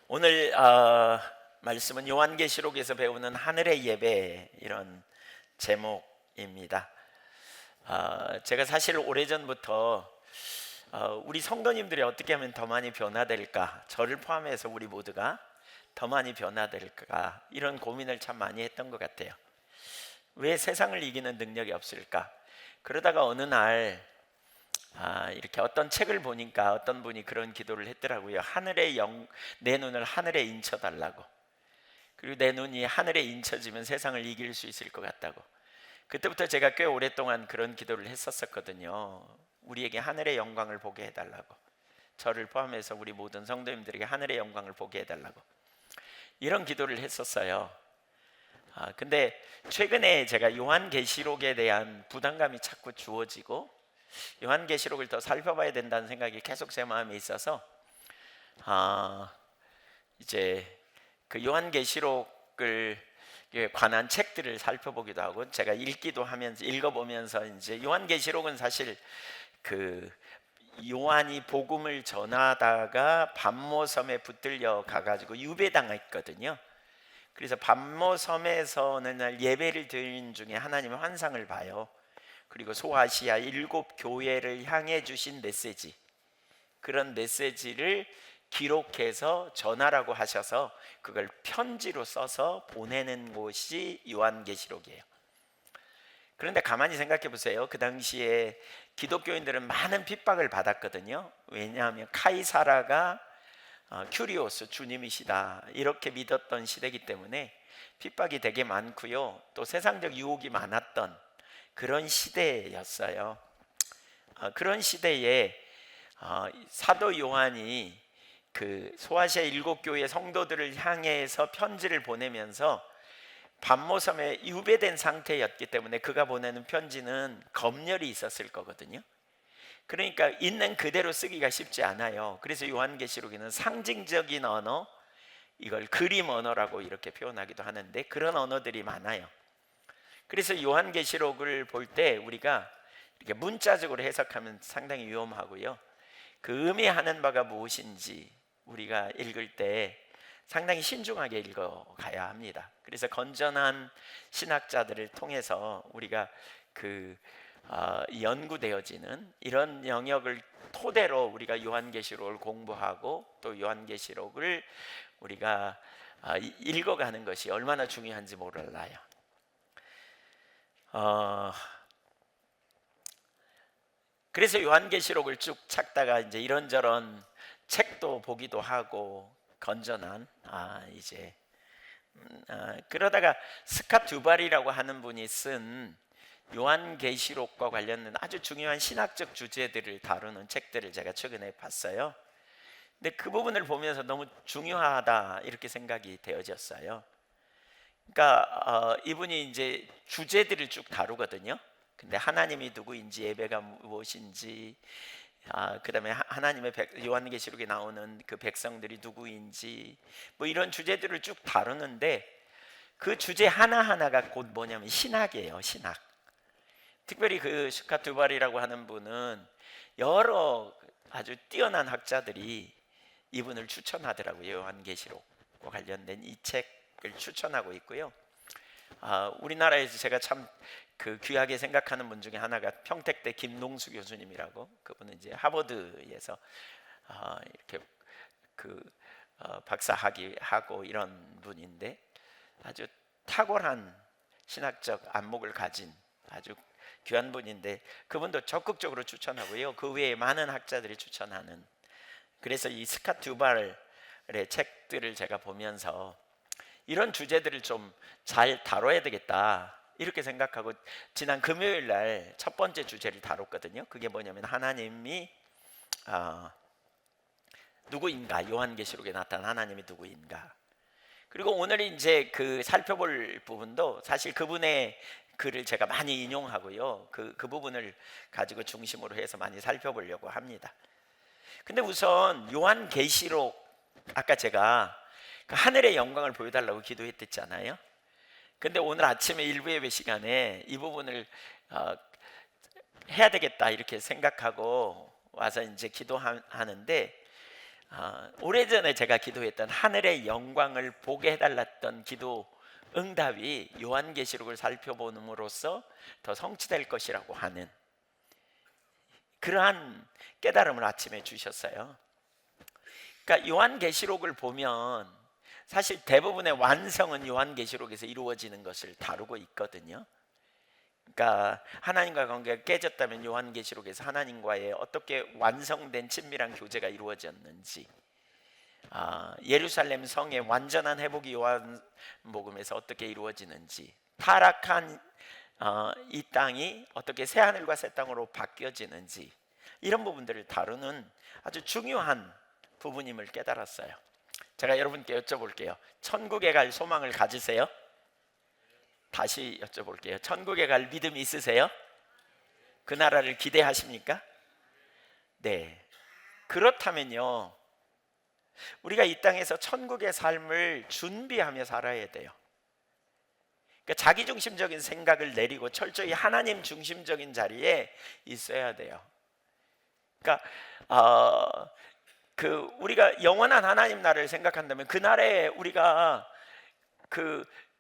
오늘 말씀은 요한계시록에서 배우는 하늘의 예배 이런 제목입니다. 제가 사실 오래전부터 우리 성도님들이 어떻게 하면 더 많이 변화될까, 저를 포함해서 우리 모두가 더 많이 변화될까 이런 고민을 참 많이 했던 것 같아요. 왜 세상을 이기는 능력이 없을까? 그러다가 어느 날 이렇게 어떤 책을 보니까 어떤 분이 그런 기도를 했더라고요. 내 눈을 하늘에 인쳐달라고. 그리고 내 눈이 하늘에 인쳐지면 세상을 이길 수 있을 것 같다고. 그때부터 제가 꽤 오랫동안 그런 기도를 했었거든요. 우리에게 하늘의 영광을 보게 해달라고. 저를 포함해서 우리 모든 성도님들에게 하늘의 영광을 보게 해달라고. 이런 기도를 했었어요. 근데 최근에 제가 요한계시록에 대한 부담감이 자꾸 주어지고 요한계시록을 더 살펴봐야 된다는 생각이 계속 제 마음에 있어서 이제 그 요한계시록을 관한 책들을 살펴보기도 하고 제가 읽기도 하면서 읽어보면서 이제 요한계시록은 사실 그 요한이 복음을 전하다가 밤모섬에 붙들려 가가지고 유배당했거든요. 그래서 밤모섬에서는 예배를 드린 중에 하나님의 환상을 봐요. 그리고 소아시아 7교회를 향해 주신 메시지, 그런 메시지를 기록해서 전하라고 하셔서 그걸 편지로 써서 보내는 곳이 요한계시록이에요. 그런데 가만히 생각해 보세요. 그 당시에 기독교인들은 많은 핍박을 받았거든요. 왜냐하면 카이사라가 큐리오스 주님이시다 이렇게 믿었던 시대이기 때문에 핍박이 되게 많고요. 또 세상적 유혹이 많았던 그런 시대였어요. 그런 시대에 사도 요한이 그 소아시아 7교회 성도들을 향해서 편지를 보내면서 밤모섬에 유배된 상태였기 때문에 그가 보내는 편지는 검열이 있었을 거거든요. 그러니까 있는 그대로 쓰기가 쉽지 않아요. 그래서 요한계시록에는 상징적인 언어, 이걸 그림 언어라고 이렇게 표현하기도 하는데 그런 언어들이 많아요. 그래서 요한계시록을 볼 때 우리가 이렇게 문자적으로 해석하면 상당히 위험하고요. 그 의미하는 바가 무엇인지 우리가 읽을 때 상당히 신중하게 읽어가야 합니다. 그래서 건전한 신학자들을 통해서 우리가 연구되어지는 이런 영역을 토대로 우리가 요한계시록을 공부하고 또 요한계시록을 우리가 읽어가는 것이 얼마나 중요한지 몰라요. 그래서 요한계시록을 쭉 찾다가 이제 이런저런 책도 보기도 하고 건전한 그러다가 스캇 두발이라고 하는 분이 쓴 요한계시록과 관련된 아주 중요한 신학적 주제들을 다루는 책들을 제가 최근에 봤어요. 근데 그 부분을 보면서 너무 중요하다 이렇게 생각이 되어졌어요. 그러니까 이분이 이제 주제들을 쭉 다루거든요. 근데 하나님이 누구인지, 예배가 무엇인지, 그다음에 하나님의 요한계시록에 나오는 그 백성들이 누구인지, 뭐 이런 주제들을 쭉 다루는데 그 주제 하나 하나가 곧 뭐냐면 신학이에요, 신학. 특별히 그 슈카 두발이라고 하는 분은 여러 아주 뛰어난 학자들이 이분을 추천하더라고요. 요한계시록과 관련된 이 책을 추천하고 있고요. 우리나라에서 제가 참 그 귀하게 생각하는 분 중에 하나가 평택대 김농수 교수님이라고, 그분은 이제 하버드에서 이렇게 박사 학위하고 이런 분인데 아주 탁월한 신학적 안목을 가진 아주 귀한 분인데 그분도 적극적으로 추천하고요. 그 외에 많은 학자들이 추천하는, 그래서 이 스캇 두발의 책들을 제가 보면서 이런 주제들을 좀 잘 다뤄야 되겠다 이렇게 생각하고 지난 금요일 날 첫 번째 주제를 다뤘거든요. 그게 뭐냐면 하나님이 누구인가, 요한계시록에 나타난 하나님이 누구인가. 그리고 오늘 이제 그 살펴볼 부분도 사실 그분의 글을 제가 많이 인용하고요. 그 부분을 가지고 중심으로 해서 많이 살펴보려고 합니다. 근데 우선 요한계시록, 아까 제가 그 하늘의 영광을 보여달라고 기도했댔잖아요. 근데 오늘 아침에 일부 예배 시간에 이 부분을 해야 되겠다 이렇게 생각하고 와서 이제 기도하는데 오래전에 제가 기도했던 하늘의 영광을 보게 해달랐던 기도 응답이 요한계시록을 살펴보므로써 더 성취될 것이라고 하는 그러한 깨달음을 아침에 주셨어요. 그러니까 요한계시록을 보면 사실 대부분의 완성은 요한계시록에서 이루어지는 것을 다루고 있거든요. 그러니까 하나님과 관계가 깨졌다면 요한계시록에서 하나님과의 어떻게 완성된 친밀한 교제가 이루어졌는지, 예루살렘 성의 완전한 회복이 요한복음에서 어떻게 이루어지는지, 타락한 이 땅이 어떻게 새 하늘과 새 땅으로 바뀌어지는지, 이런 부분들을 다루는 아주 중요한 부분임을 깨달았어요. 제가 여러분께 여쭤볼게요. 천국에 갈 소망을 가지세요? 다시 여쭤볼게요. 천국에 갈 믿음이 있으세요? 그 나라를 기대하십니까? 네. 그렇다면요, 우리가 이 땅에서 천국의 삶을 준비하며 살아야 돼요. 그러니까 자기중심적인 생각을 내리고 철저히 하나님 중심적인 자리에 있어야 돼요. 그러니까 우리가 영원한 하나님 나라를 생각한다면 그 나라에 우리가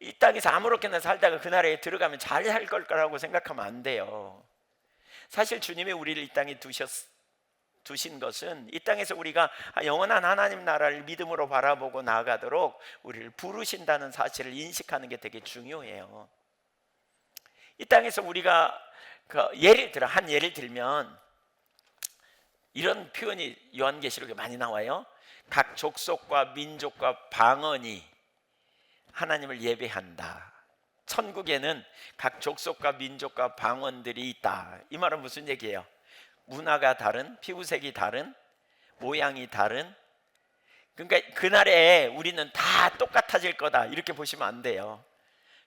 이 땅에서 아무렇게나 살다가 그 나라에 들어가면 잘 살 거라고 생각하면 안 돼요. 사실 주님이 우리를 이 땅에 두신 것은 이 땅에서 우리가 영원한 하나님 나라를 믿음으로 바라보고 나아가도록 우리를 부르신다는 사실을 인식하는 게 되게 중요해요. 이 땅에서 우리가 예를 들면 이런 표현이 요한계시록에 많이 나와요. 각 족속과 민족과 방언이 하나님을 예배한다. 천국에는 각 족속과 민족과 방언들이 있다. 이 말은 무슨 얘기예요? 문화가 다른, 피부색이 다른, 모양이 다른. 그러니까 그날에 우리는 다 똑같아질 거다 이렇게 보시면 안 돼요.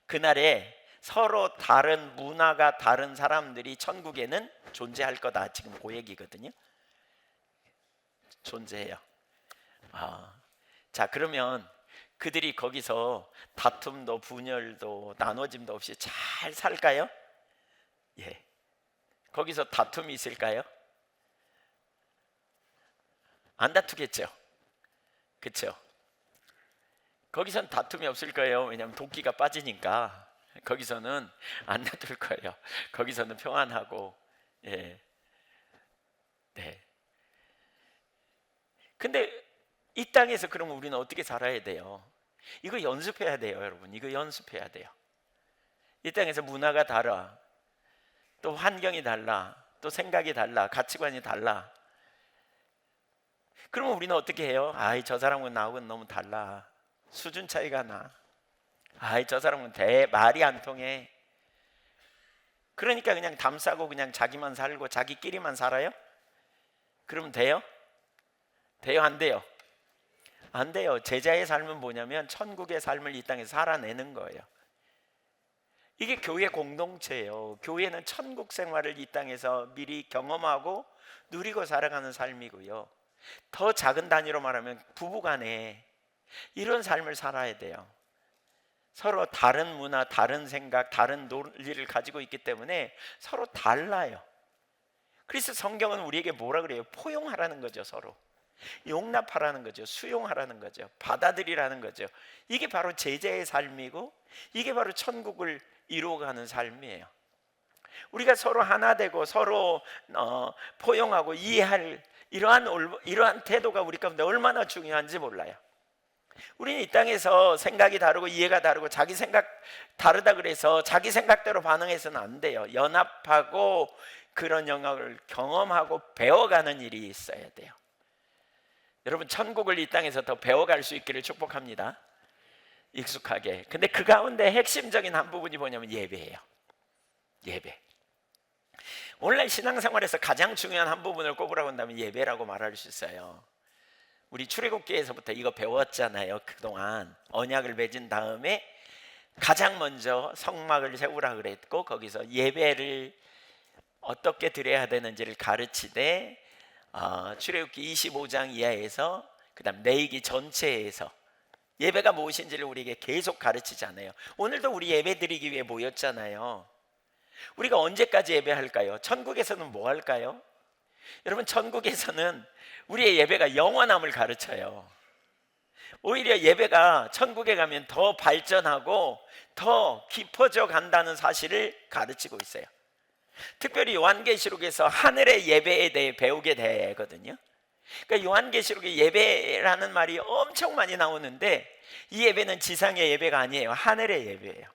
그날에 서로 다른 문화가 다른 사람들이 천국에는 존재할 거다. 지금 그 얘기거든요. 존재해요. 자, 그러면 그들이 거기서 다툼도 분열도 나눠짐도 없이 잘 살까요? 예. 거기서 다툼이 있을까요? 안 다투겠죠. 그렇죠? 거기선 다툼이 없을 거예요. 왜냐하면 도끼가 빠지니까 거기서는 안 다툴 거예요. 거기서는 평안하고. 예. 네. 근데 이 땅에서 그러면 우리는 어떻게 살아야 돼요? 이거 연습해야 돼요, 여러분. 이거 연습해야 돼요. 이 땅에서 문화가 달라, 또 환경이 달라, 또 생각이 달라, 가치관이 달라. 그러면 우리는 어떻게 해요? 저 사람은 나하고는 너무 달라. 수준 차이가 나. 저 사람은 말이 안 통해. 그러니까 그냥 담싸고 그냥 자기만 살고 자기끼리만 살아요? 그러면 돼요? 돼요, 안 돼요? 안 돼요. 제자의 삶은 뭐냐면 천국의 삶을 이 땅에서 살아내는 거예요. 이게 교회 공동체예요. 교회는 천국 생활을 이 땅에서 미리 경험하고 누리고 살아가는 삶이고요. 더 작은 단위로 말하면 부부간에 이런 삶을 살아야 돼요. 서로 다른 문화, 다른 생각, 다른 논리를 가지고 있기 때문에 서로 달라요. 그래서 성경은 우리에게 뭐라 그래요? 포용하라는 거죠. 서로 용납하라는 거죠. 수용하라는 거죠. 받아들이라는 거죠. 이게 바로 제자의 삶이고 이게 바로 천국을 이루어가는 삶이에요. 우리가 서로 하나 되고 서로 포용하고 이해할 이러한 태도가 우리 가운데 얼마나 중요한지 몰라요. 우리는 이 땅에서 생각이 다르고 이해가 다르고 자기 생각 다르다 그래서 자기 생각대로 반응해서는 안 돼요. 연합하고 그런 영역을 경험하고 배워가는 일이 있어야 돼요. 여러분, 천국을 이 땅에서 더 배워갈 수 있기를 축복합니다. 익숙하게. 근데 그 가운데 핵심적인 한 부분이 뭐냐면 예배예요. 예배. 오늘날 신앙생활에서 가장 중요한 한 부분을 꼽으라고 한다면 예배라고 말할 수 있어요. 우리 출애굽기에서부터 이거 배웠잖아요. 그동안 언약을 맺은 다음에 가장 먼저 성막을 세우라 그랬고 거기서 예배를 어떻게 드려야 되는지를 가르치되 출애굽기 25장 이하에서 그다음 레위기 전체에서 예배가 무엇인지를 우리에게 계속 가르치잖아요. 오늘도 우리 예배 드리기 위해 모였잖아요. 우리가 언제까지 예배할까요? 천국에서는 뭐 할까요? 여러분, 천국에서는 우리의 예배가 영원함을 가르쳐요. 오히려 예배가 천국에 가면 더 발전하고 더 깊어져 간다는 사실을 가르치고 있어요. 특별히 요한계시록에서 하늘의 예배에 대해 배우게 되거든요. 그러니까 요한계시록에 예배라는 말이 엄청 많이 나오는데, 이 예배는 지상의 예배가 아니에요. 하늘의 예배예요.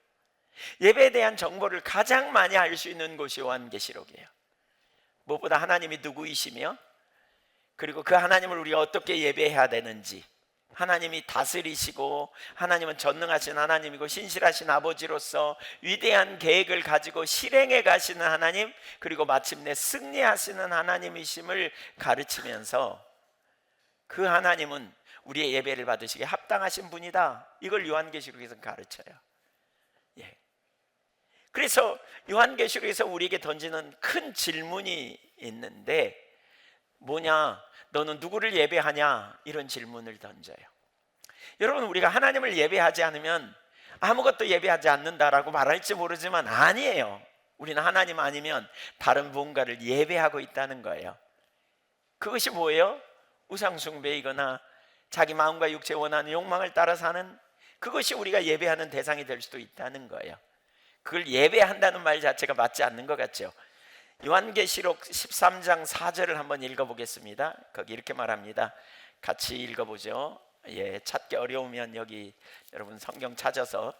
예배에 대한 정보를 가장 많이 알 수 있는 곳이 요한계시록이에요. 무엇보다 하나님이 누구이시며, 그리고 그 하나님을 우리가 어떻게 예배해야 되는지, 하나님이 다스리시고 하나님은 전능하신 하나님이고 신실하신 아버지로서 위대한 계획을 가지고 실행해 가시는 하나님, 그리고 마침내 승리하시는 하나님이심을 가르치면서 그 하나님은 우리의 예배를 받으시기에 합당하신 분이다, 이걸 요한계시록에서 가르쳐요. 예. 그래서 요한계시록에서 우리에게 던지는 큰 질문이 있는데, 뭐냐? 너는 누구를 예배하냐? 이런 질문을 던져요. 여러분, 우리가 하나님을 예배하지 않으면 아무것도 예배하지 않는다라고 말할지 모르지만 아니에요. 우리는 하나님 아니면 다른 무언가를 예배하고 있다는 거예요. 그것이 뭐예요? 우상숭배이거나 자기 마음과 육체에 원하는 욕망을 따라 사는, 그것이 우리가 예배하는 대상이 될 수도 있다는 거예요. 그걸 예배한다는 말 자체가 맞지 않는 것 같죠. 요한계시록 13장 4절을 한번 읽어보겠습니다. 거기 이렇게 말합니다. 같이 읽어보죠. 예, 찾기 어려우면 여기 여러분 성경 찾아서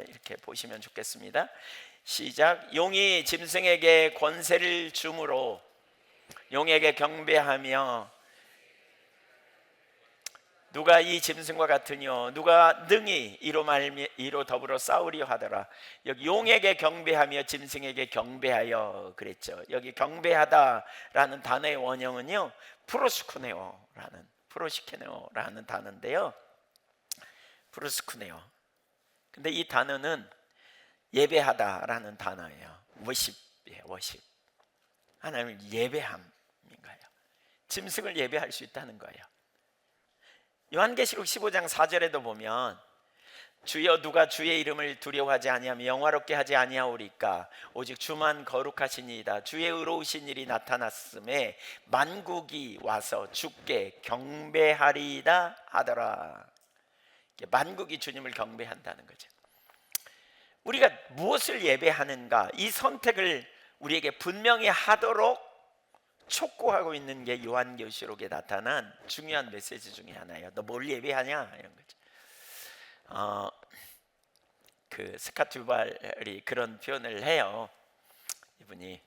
이렇게 보시면 좋겠습니다. 시작. 용이 짐승에게 권세를 주므로 용에게 경배하며 누가 이 짐승과 같으뇨? 누가 능히 이로 더불어 싸우리요 하더라. 여기 용에게 경배하며 짐승에게 경배하여 그랬죠. 여기 경배하다라는 단어의 원형은요, 프로시케네오라는 단어인데요. 프로스쿠네오. 근데 이 단어는 예배하다라는 단어예요. 워십이에요. 워십. 하나님을 예배함인 거예요. 짐승을 예배할 수 있다는 거예요. 요한계시록 15장 4절에도 보면 주여 누가 주의 이름을 두려워하지 아니하며 영화롭게 하지 아니하오리까 오직 주만 거룩하시니이다. 주의 의로우신 일이 나타났음에 만국이 와서 주께 경배하리이다 하더라. 만국이 주님을 경배한다는 거죠. 우리가 무엇을 예배하는가, 이 선택을 우리에게 분명히 하도록 촉구하고 있는 게 요한계시록에 나타난 중요한 메시지 중에 하나예요. 너 뭘 예배하냐, 이런 거죠. 그 스카투발이 그런 표현을 해요. 이분이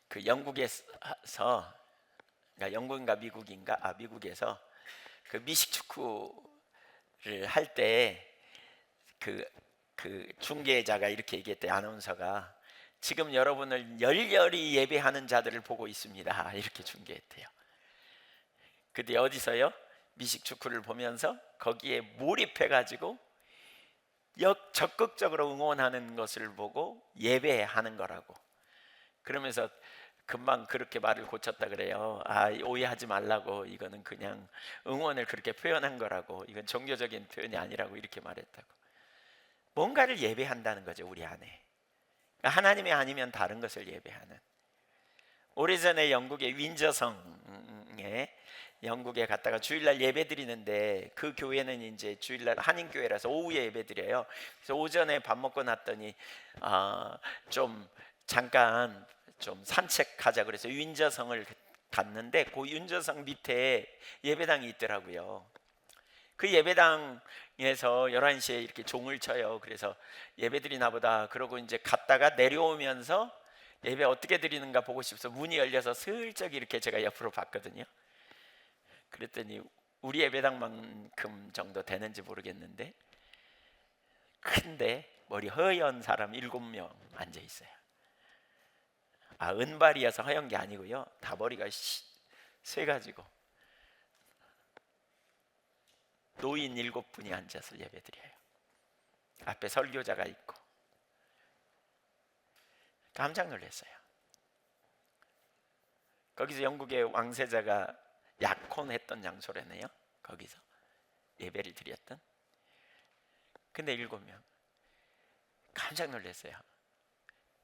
그 영국에서, 그러니까 영국인가 미국에서 그 미식 축구를 할 때 그 중계자가 이렇게 얘기했대요. 아나운서가 지금 여러분을 열렬히 예배하는 자들을 보고 있습니다, 이렇게 중계했대요. 근데 어디서요? 미식 축구를 보면서 거기에 몰입해가지고 적극적으로 응원하는 것을 보고 예배하는 거라고. 그러면서 금방 그렇게 말을 고쳤다 그래요. 오해하지 말라고, 이거는 그냥 응원을 그렇게 표현한 거라고, 이건 종교적인 표현이 아니라고 이렇게 말했다고. 뭔가를 예배한다는 거죠, 우리 안에. 하나님이 아니면 다른 것을 예배하는. 오래전에 영국의 윈저성에 영국에 갔다가 주일날 예배 드리는데, 그 교회는 이제 주일날 한인교회라서 오후에 예배 드려요. 그래서 오전에 밥 먹고 났더니 좀 잠깐 좀 산책하자 그래서 윈저성을 갔는데, 그 윈저성 밑에 예배당이 있더라고요. 그 예배당에서 11시에 이렇게 종을 쳐요. 그래서 예배 드리나 보다 그러고 이제 갔다가 내려오면서 예배 어떻게 드리는가 보고 싶어서 문이 열려서 슬쩍 이렇게 제가 옆으로 봤거든요. 그랬더니 우리 예배당만큼 정도 되는지 모르겠는데, 큰데 머리 허연 사람 7명 앉아 있어요. 은발이어서 허연 게 아니고요, 다 머리가 쇠가지고 노인 7분이 앉아서 예배드려요. 앞에 설교자가 있고. 깜짝 놀랐어요. 거기서 영국의 왕세자가 약혼했던 장소라네요. 거기서 예배를 드렸던. 근데 7명. 깜짝 놀랐어요.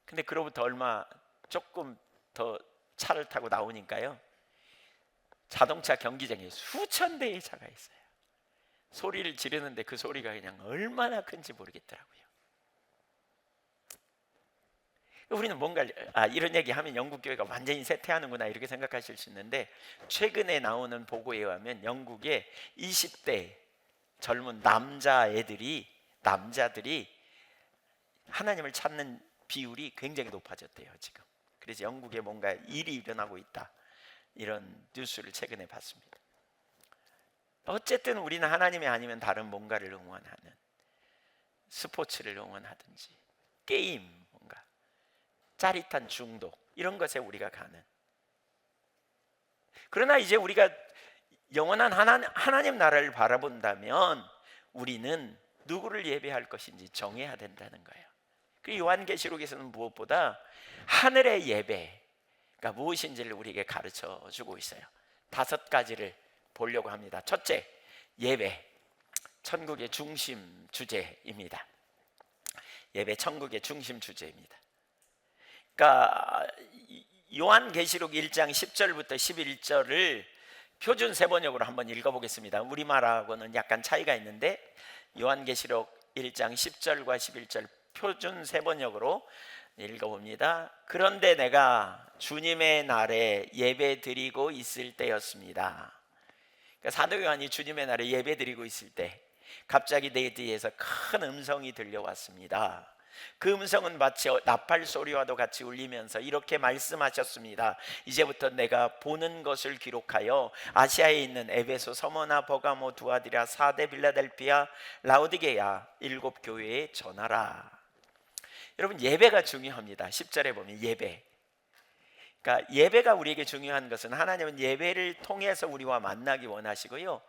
근데 그로부터 조금 더 차를 타고 나오니까요, 자동차 경기장에 수천 대의 차가 있어요. 소리를 지르는데 그 소리가 그냥 얼마나 큰지 모르겠더라고요. 우리는 뭔가 이런 얘기하면 영국 교회가 완전히 쇠퇴하는구나 이렇게 생각하실 수 있는데, 최근에 나오는 보고에 의하면 영국의 20대 젊은 남자들이 하나님을 찾는 비율이 굉장히 높아졌대요 지금. 그래서 영국에 뭔가 일이 일어나고 있다, 이런 뉴스를 최근에 봤습니다. 어쨌든 우리는 하나님이 아니면 다른 뭔가를 응원하는, 스포츠를 응원하든지 게임, 뭔가 짜릿한 중독, 이런 것에 우리가 가는. 그러나 이제 우리가 영원한 하나님 나라를 바라본다면 우리는 누구를 예배할 것인지 정해야 된다는 거예요. 그 요한계시록에서는 무엇보다 하늘의 예배가 무엇인지를 우리에게 가르쳐 주고 있어요. 5가지를 보려고 합니다. 첫째, 예배, 천국의 중심 주제입니다. 예배, 천국의 중심 주제입니다. 그러니까 요한계시록 1장 10절부터 11절을 표준 세번역으로 한번 읽어보겠습니다. 우리말하고는 약간 차이가 있는데 요한계시록 1장 10절과 11절 표준 세번역으로 읽어봅니다. 그런데 내가 주님의 날에 예배 드리고 있을 때였습니다. 그러니까 사도 요한이 주님의 날에 예배 드리고 있을 때 갑자기 내 뒤에서 큰 음성이 들려왔습니다. 그 음성은 마치 나팔 소리와도 같이 울리면서 이렇게 말씀하셨습니다. 이제부터 내가 보는 것을 기록하여 아시아에 있는 에베소, 서머나, 버가모, 두아디라, 사데, 빌라델피아, 라오디게야 7 교회에 전하라. 여러분, 예배가 중요합니다. 10절에 보면 예배, 그러니까 예배가 우리에게 중요한 것은 하나님은 예배를 통해서 우리와 만나기 원하시고요,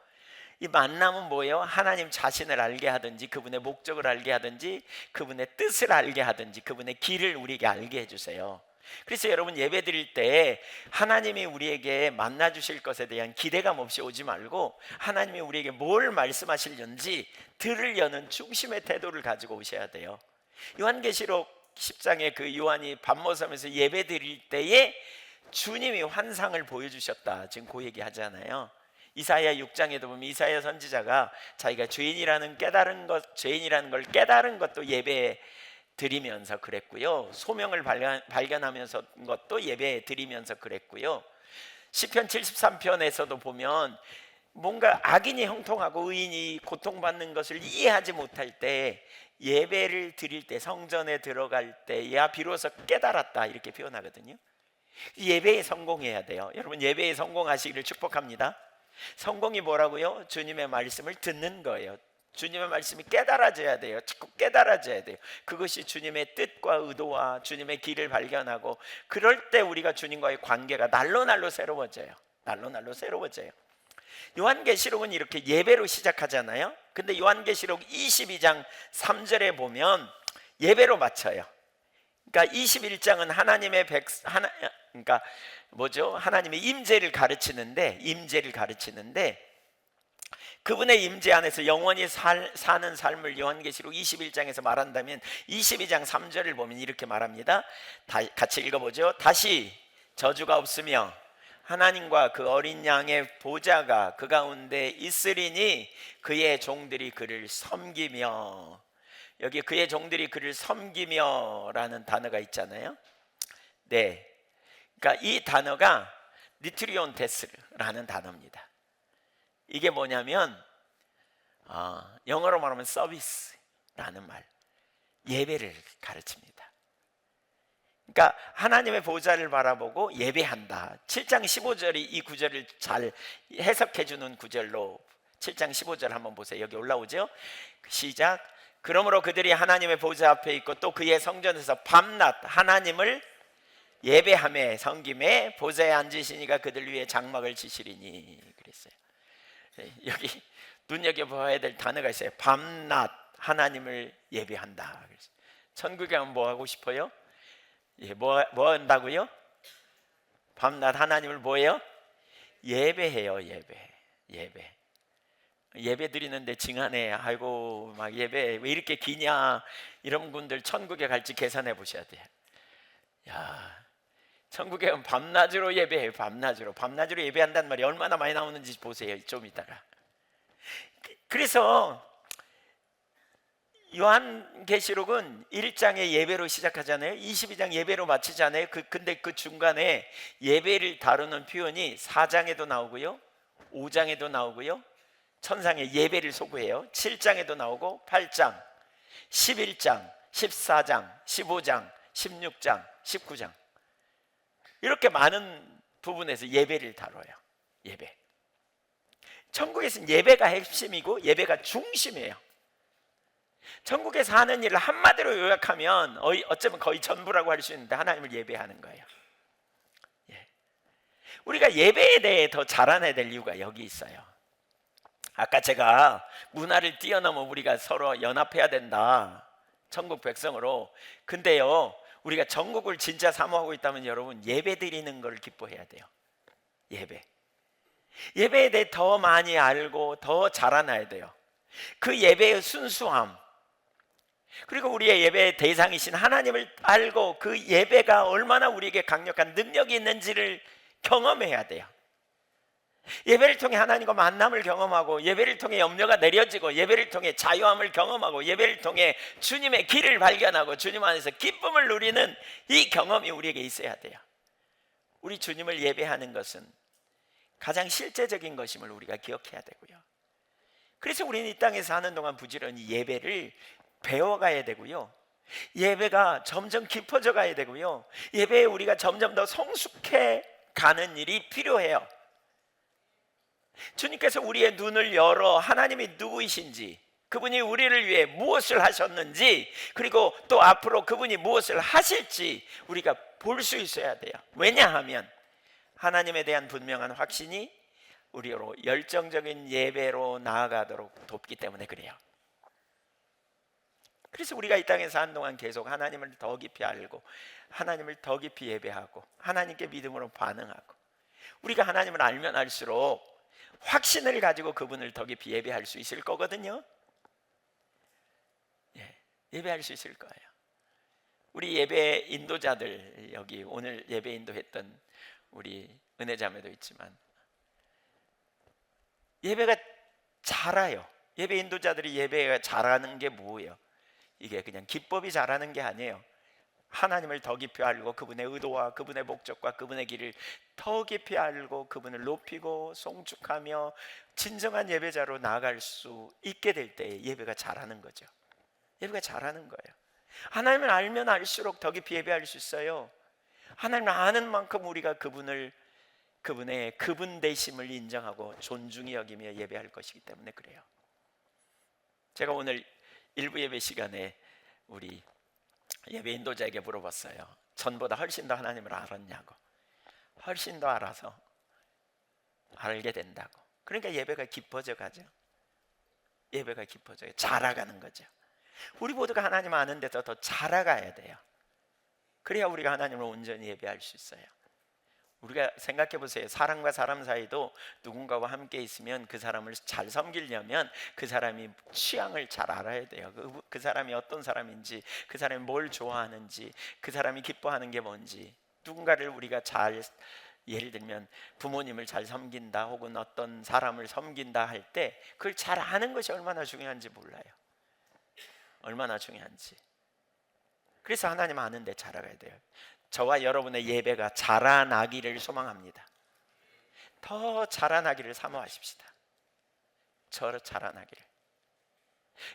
이 만남은 뭐예요? 하나님 자신을 알게 하든지, 그분의 목적을 알게 하든지, 그분의 뜻을 알게 하든지, 그분의 길을 우리에게 알게 해주세요. 그래서 여러분, 예배 드릴 때 하나님이 우리에게 만나 주실 것에 대한 기대감 없이 오지 말고 하나님이 우리에게 뭘 말씀하시려는지 들으려는 중심의 태도를 가지고 오셔야 돼요. 요한계시록 10장에 그 요한이 밥 먹으면서 예배 드릴 때에 주님이 환상을 보여주셨다, 지금 그 얘기 하잖아요. 이사야 6장에도 보면 이사야 선지자가 자기가 죄인이라는 걸 깨달은 것도 예배 드리면서 그랬고요, 소명을 발견하면서 것도 예배 드리면서 그랬고요, 시편 73편에서도 보면 뭔가 악인이 형통하고 의인이 고통받는 것을 이해하지 못할 때 예배를 드릴 때, 성전에 들어갈 때야 비로소 깨달았다, 이렇게 표현하거든요. 예배에 성공해야 돼요. 여러분, 예배에 성공하시기를 축복합니다. 성공이 뭐라고요? 주님의 말씀을 듣는 거예요. 주님의 말씀이 깨달아져야 돼요. 자꾸 깨달아져야 돼요. 그것이 주님의 뜻과 의도와 주님의 길을 발견하고, 그럴 때 우리가 주님과의 관계가 날로 새로워져요. 날로 새로워져요. 요한계시록은 이렇게 예배로 시작하잖아요. 근데 요한계시록 22장 3절에 보면 예배로 마쳐요. 그러니까 21장은 그러니까 뭐죠? 하나님의 임재를 가르치는데 그분의 임재 안에서 영원히 사는 삶을 요한계시록 21장에서 말한다면 22장 3절을 보면 이렇게 말합니다. 같이 읽어보죠. 다시 저주가 없으며 하나님과 그 어린 양의 보좌가 그 가운데 있으리니 그의 종들이 그를 섬기며, 여기 그의 종들이 그를 섬기며 라는 단어가 있잖아요. 네, 그러니까 이 단어가 니트리온테스라는 단어입니다. 이게 뭐냐면 영어로 말하면 서비스라는 말, 예배를 가르칩니다. 그러니까 하나님의 보좌를 바라보고 예배한다. 7장 15절이 이 구절을 잘 해석해 주는 구절로 7장 15절 한번 보세요. 여기 올라오죠? 시작. 그러므로 그들이 하나님의 보좌 앞에 있고 또 그의 성전에서 밤낮 하나님을 예배하며 섬김에 보좌에 앉으시니가 그들 위에 장막을 치시리니 그랬어요. 여기 눈여겨봐야 될 단어가 있어요. 밤낮 하나님을 예배한다. 천국에 가면 뭐 하고 싶어요? 뭐 한다고요? 밤낮 하나님을 뭐해요? 예배해요. 예배 드리는데 징하네, 아이고 막 예배 왜 이렇게 기냐, 이런 분들 천국에 갈지 계산해 보셔야 돼요. 야, 천국에 가면 밤낮으로 예배해요. 밤낮으로 예배한다는 말이 얼마나 많이 나오는지 보세요. 좀 이따가. 그래서 요한계시록은 1장의 예배로 시작하잖아요. 22장 예배로 마치잖아요. 근데 그 중간에 예배를 다루는 표현이 4장에도 나오고요, 5장에도 나오고요, 천상의 예배를 소구해요. 7장에도 나오고 8장, 11장, 14장, 15장, 16장, 19장, 이렇게 많은 부분에서 예배를 다뤄요. 예배. 천국에서는 예배가 핵심이고 예배가 중심이에요. 천국에서 하는 일을 한마디로 요약하면 어쩌면 거의 전부라고 할 수 있는데, 하나님을 예배하는 거예요. 예. 우리가 예배에 대해 더 잘 알아야 될 이유가 여기 있어요. 아까 제가 문화를 뛰어넘어 우리가 서로 연합해야 된다, 천국 백성으로. 근데요, 우리가 천국을 진짜 사모하고 있다면 여러분, 예배 드리는 걸 기뻐해야 돼요. 예배에 대해 더 많이 알고 더 잘 알아야 돼요. 그 예배의 순수함, 그리고 우리의 예배의 대상이신 하나님을 알고 그 예배가 얼마나 우리에게 강력한 능력이 있는지를 경험해야 돼요. 예배를 통해 하나님과 만남을 경험하고, 예배를 통해 염려가 내려지고, 예배를 통해 자유함을 경험하고, 예배를 통해 주님의 길을 발견하고 주님 안에서 기쁨을 누리는 이 경험이 우리에게 있어야 돼요. 우리 주님을 예배하는 것은 가장 실제적인 것임을 우리가 기억해야 되고요. 그래서 우리는 이 땅에서 사는 동안 부지런히 예배를 배워가야 되고요, 예배가 점점 깊어져 가야 되고요, 예배에 우리가 점점 더 성숙해 가는 일이 필요해요. 주님께서 우리의 눈을 열어 하나님이 누구이신지, 그분이 우리를 위해 무엇을 하셨는지, 그리고 또 앞으로 그분이 무엇을 하실지 우리가 볼 수 있어야 돼요. 왜냐하면 하나님에 대한 분명한 확신이 우리로 열정적인 예배로 나아가도록 돕기 때문에 그래요. 그래서 우리가 이 땅에서 한동안 계속 하나님을 더 깊이 알고, 하나님을 더 깊이 예배하고, 하나님께 믿음으로 반응하고, 우리가 하나님을 알면 알수록 확신을 가지고 그분을 더 깊이 예배할 수 있을 거거든요. 예배할 수 있을 거예요. 우리 예배 인도자들, 여기 오늘 예배 인도했던 우리 은혜자매도 있지만, 예배가 잘해요. 예배 인도자들이 예배가 잘하는 게 뭐예요? 이게 그냥 기법이 잘하는 게 아니에요. 하나님을 더 깊이 알고 그분의 의도와 그분의 목적과 그분의 길을 더 깊이 알고 그분을 높이고 송축하며 진정한 예배자로 나아갈 수 있게 될 때 예배가 잘하는 거죠. 예배가 잘하는 거예요. 하나님을 알면 알수록 더 깊이 예배할 수 있어요. 하나님을 아는 만큼 우리가 그분의 그분 되심을 인정하고 존중히 여기며 예배할 것이기 때문에 그래요. 제가 오늘 일부 예배 시간에 우리 예배 인도자에게 물어봤어요. 전보다 훨씬 더 하나님을 알았냐고. 훨씬 더 알아서 알게 된다고. 그러니까 예배가 깊어져 가죠. 예배가 깊어져요. 자라가는 거죠. 우리 모두가 하나님 아는 데서 더 자라가야 돼요. 그래야 우리가 하나님을 온전히 예배할 수 있어요. 우리가 생각해 보세요. 사람과 사람 사이도 누군가와 함께 있으면 그 사람을 잘 섬기려면 그 사람이 취향을 잘 알아야 돼요. 그 사람이 어떤 사람인지, 그 사람이 뭘 좋아하는지, 그 사람이 기뻐하는 게 뭔지. 누군가를 우리가 잘, 예를 들면 부모님을 잘 섬긴다, 혹은 어떤 사람을 섬긴다 할 때 그걸 잘 아는 것이 얼마나 중요한지 몰라요. 얼마나 중요한지. 그래서 하나님 아는 데 자라가야 돼요. 저와 여러분의 예배가 자라나기를 소망합니다. 더 자라나기를 사모하십시다. 저 자라나기를.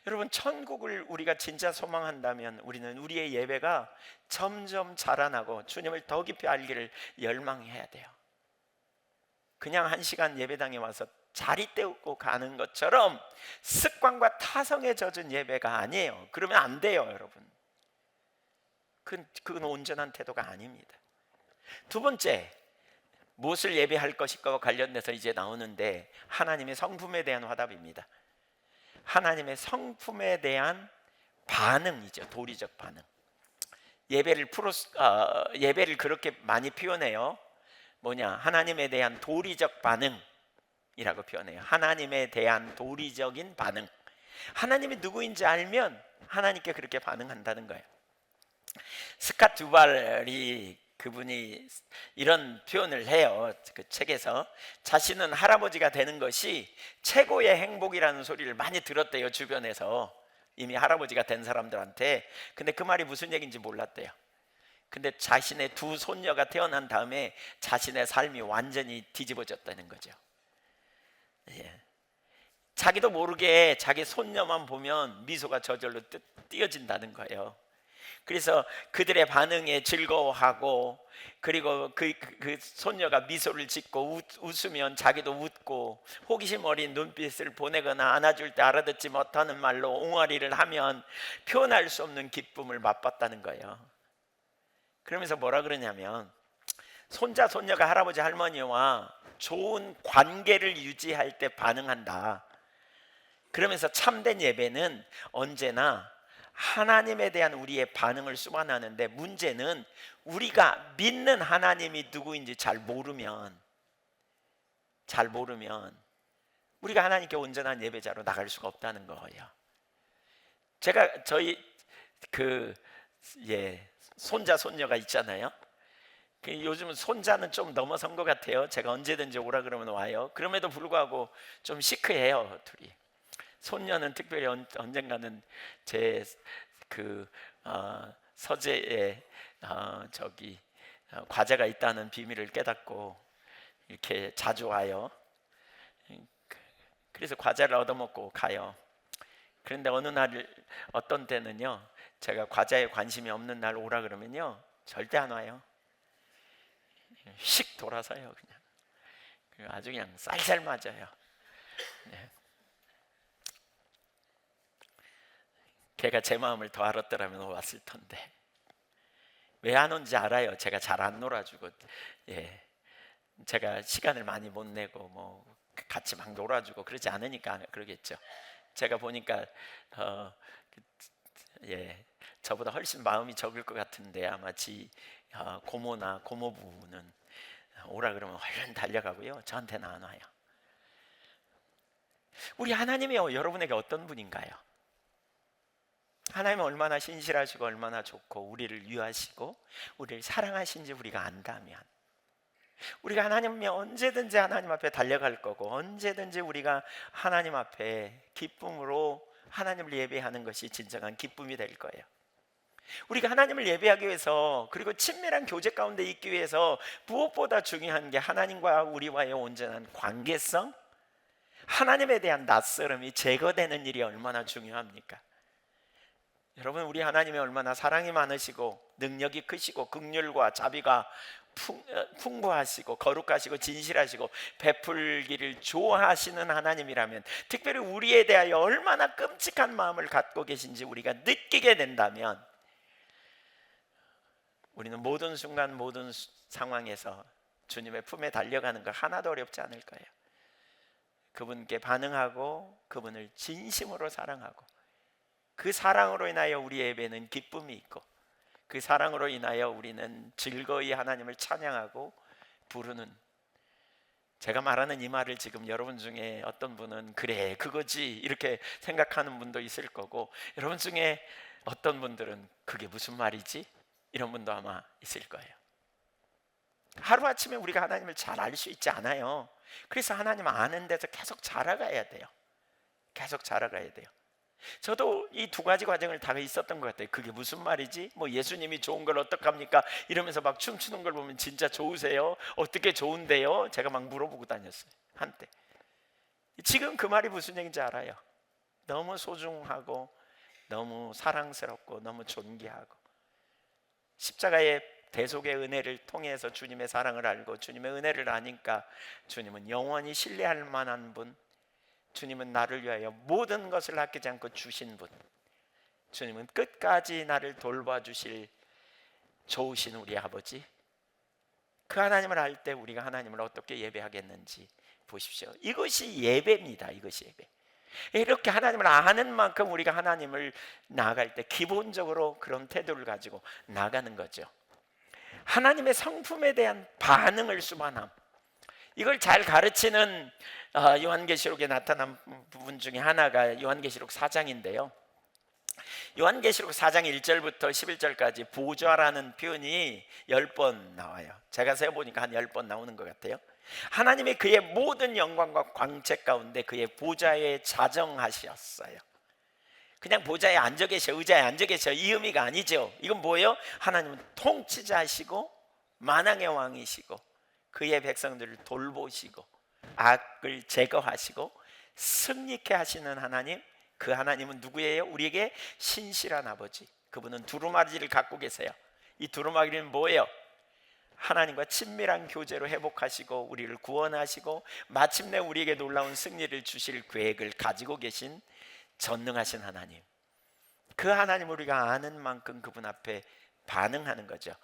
여러분, 천국을 우리가 진짜 소망한다면 우리는 우리의 예배가 점점 자라나고 주님을 더 깊이 알기를 열망해야 돼요. 그냥 1시간 예배당에 와서 자리 때우고 가는 것처럼 습관과 타성에 젖은 예배가 아니에요. 그러면 안 돼요, 여러분. 그건 온전한 태도가 아닙니다. 두 번째, 무엇을 예배할 것인가와 관련돼서 이제 나오는데, 하나님의 성품에 대한 화답입니다. 하나님의 성품에 대한 반응이죠. 도리적 반응. 예배를 그렇게 많이 표현해요. 하나님에 대한 도리적 반응이라고 표현해요. 하나님에 대한 도리적인 반응. 하나님이 누구인지 알면 하나님께 그렇게 반응한다는 거예요. 스캇 두발이 그분이 이런 표현을 해요. 그 책에서 자신은 할아버지가 되는 것이 최고의 행복이라는 소리를 많이 들었대요, 주변에서. 이미 할아버지가 된 사람들한테. 근데 그 말이 무슨 얘기인지 몰랐대요. 근데 자신의 두 손녀가 태어난 다음에 자신의 삶이 완전히 뒤집어졌다는 거죠. 예. 자기도 모르게 자기 손녀만 보면 미소가 저절로 띄어진다는 거예요. 그래서 그들의 반응에 즐거워하고, 그리고 그 손녀가 미소를 짓고 웃으면 자기도 웃고, 호기심 어린 눈빛을 보내거나 안아줄 때 알아듣지 못하는 말로 옹알이를 하면 표현할 수 없는 기쁨을 맛봤다는 거예요. 그러면서 뭐라 그러냐면, 손자 손녀가 할아버지 할머니와 좋은 관계를 유지할 때 반응한다. 그러면서 참된 예배는 언제나 하나님에 대한 우리의 반응을 수반하는데, 문제는 우리가 믿는 하나님이 누구인지 잘 모르면 우리가 하나님께 온전한 예배자로 나갈 수가 없다는 거예요. 제가 저희 손자 손녀가 있잖아요. 요즘은 손자는 좀 넘어선 것 같아요. 제가 언제든지 오라 그러면 와요. 그럼에도 불구하고 좀 시크해요, 둘이. 손녀는 특별히 언젠가는 제 서재에 과제가 있다는 비밀을 깨닫고 이렇게 자주 와요. 그래서 과자를 얻어먹고 가요. 그런데 어느 날, 어떤 때는요, 제가 과자에 관심이 없는 날 오라 그러면요, 절대 안 와요. 휙 돌아서요. 그냥 아주 그냥 쌀쌀 맞아요. 네. 걔가 제 마음을 더 알았더라면 왔을 텐데. 왜 안 온지 알아요. 제가 잘 안 놀아주고, 제가 시간을 많이 못 내고 뭐 같이 막 놀아주고 그러지 않으니까 그러겠죠. 제가 보니까 저보다 훨씬 마음이 적을 것 같은데, 아마 고모나 고모부는 오라 그러면 얼른 달려가고요, 저한테는 안 와요. 우리 하나님이 여러분에게 어떤 분인가요? 하나님은 얼마나 신실하시고 얼마나 좋고 우리를 위하시고 우리를 사랑하신지 우리가 안다면, 우리가 하나님이 언제든지 하나님 앞에 달려갈 거고, 언제든지 우리가 하나님 앞에 기쁨으로 하나님을 예배하는 것이 진정한 기쁨이 될 거예요. 우리가 하나님을 예배하기 위해서, 그리고 친밀한 교제 가운데 있기 위해서 무엇보다 중요한 게 하나님과 우리와의 온전한 관계성, 하나님에 대한 낯설음이 제거되는 일이 얼마나 중요합니까? 여러분, 우리 하나님이 얼마나 사랑이 많으시고 능력이 크시고 긍휼과 자비가 풍부하시고 거룩하시고 진실하시고 베풀기를 좋아하시는 하나님이라면, 특별히 우리에 대하여 얼마나 끔찍한 마음을 갖고 계신지 우리가 느끼게 된다면, 우리는 모든 순간 모든 상황에서 주님의 품에 달려가는 거 하나도 어렵지 않을 거예요. 그분께 반응하고 그분을 진심으로 사랑하고, 그 사랑으로 인하여 우리의 예배는 기쁨이 있고, 그 사랑으로 인하여 우리는 즐거이 하나님을 찬양하고 부르는, 제가 말하는 이 말을 지금 여러분 중에 어떤 분은 그래 그거지 이렇게 생각하는 분도 있을 거고, 여러분 중에 어떤 분들은 그게 무슨 말이지? 이런 분도 아마 있을 거예요. 하루아침에 우리가 하나님을 잘 알 수 있지 않아요. 그래서 하나님 아는 데서 계속 자라가야 돼요. 계속 자라가야 돼요. 저도 이 두 가지 과정을 다 있었던 것 같아요. 그게 무슨 말이지? 뭐 예수님이 좋은 걸 어떡합니까? 이러면서 막 춤추는 걸 보면 진짜 좋으세요? 어떻게 좋은데요? 제가 막 물어보고 다녔어요, 한때. 지금 그 말이 무슨 얘기인지 알아요. 너무 소중하고 너무 사랑스럽고 너무 존귀하고, 십자가의 대속의 은혜를 통해서 주님의 사랑을 알고 주님의 은혜를 아니까 주님은 영원히 신뢰할 만한 분, 주님은 나를 위하여 모든 것을 아끼지 않고 주신 분, 주님은 끝까지 나를 돌봐주실 좋으신 우리 아버지, 그 하나님을 알 때 우리가 하나님을 어떻게 예배하겠는지 보십시오. 이것이 예배입니다. 이것이 예배. 이렇게 하나님을 아는 만큼 우리가 하나님을 나아갈 때 기본적으로 그런 태도를 가지고 나가는 거죠. 하나님의 성품에 대한 반응을 수반함, 이걸 잘 가르치는 요한계시록에 나타난 부분 중에 하나가 요한계시록 4장인데요 요한계시록 4장 1절부터 11절까지 보좌라는 표현이 10번 나와요. 제가 세어보니까 한 10번 나오는 것 같아요. 하나님이 그의 모든 영광과 광채 가운데 그의 보좌에 자정하셨어요. 그냥 보좌에 앉아 계셔, 의자에 앉아 계셔, 이 의미가 아니죠. 이건 뭐예요? 하나님은 통치자시고 만왕의 왕이시고 그의 백성들을 돌보시고 악을 제거하시고 승리케 하시는 하나님, 그 하나님은 누구예요? 우리에게 신실한 아버지. 그분은 두루마리를 갖고 계세요. 이 두루마리는 뭐예요? 하나님과 친밀한 교제로 회복하시고 우리를 구원하시고 마침내 우리에게 놀라운 승리를 주실 계획을 가지고 계신 전능하신 하나님, 그 하나님을 우리가 아는 만큼 그분 앞에 반응하는 거죠.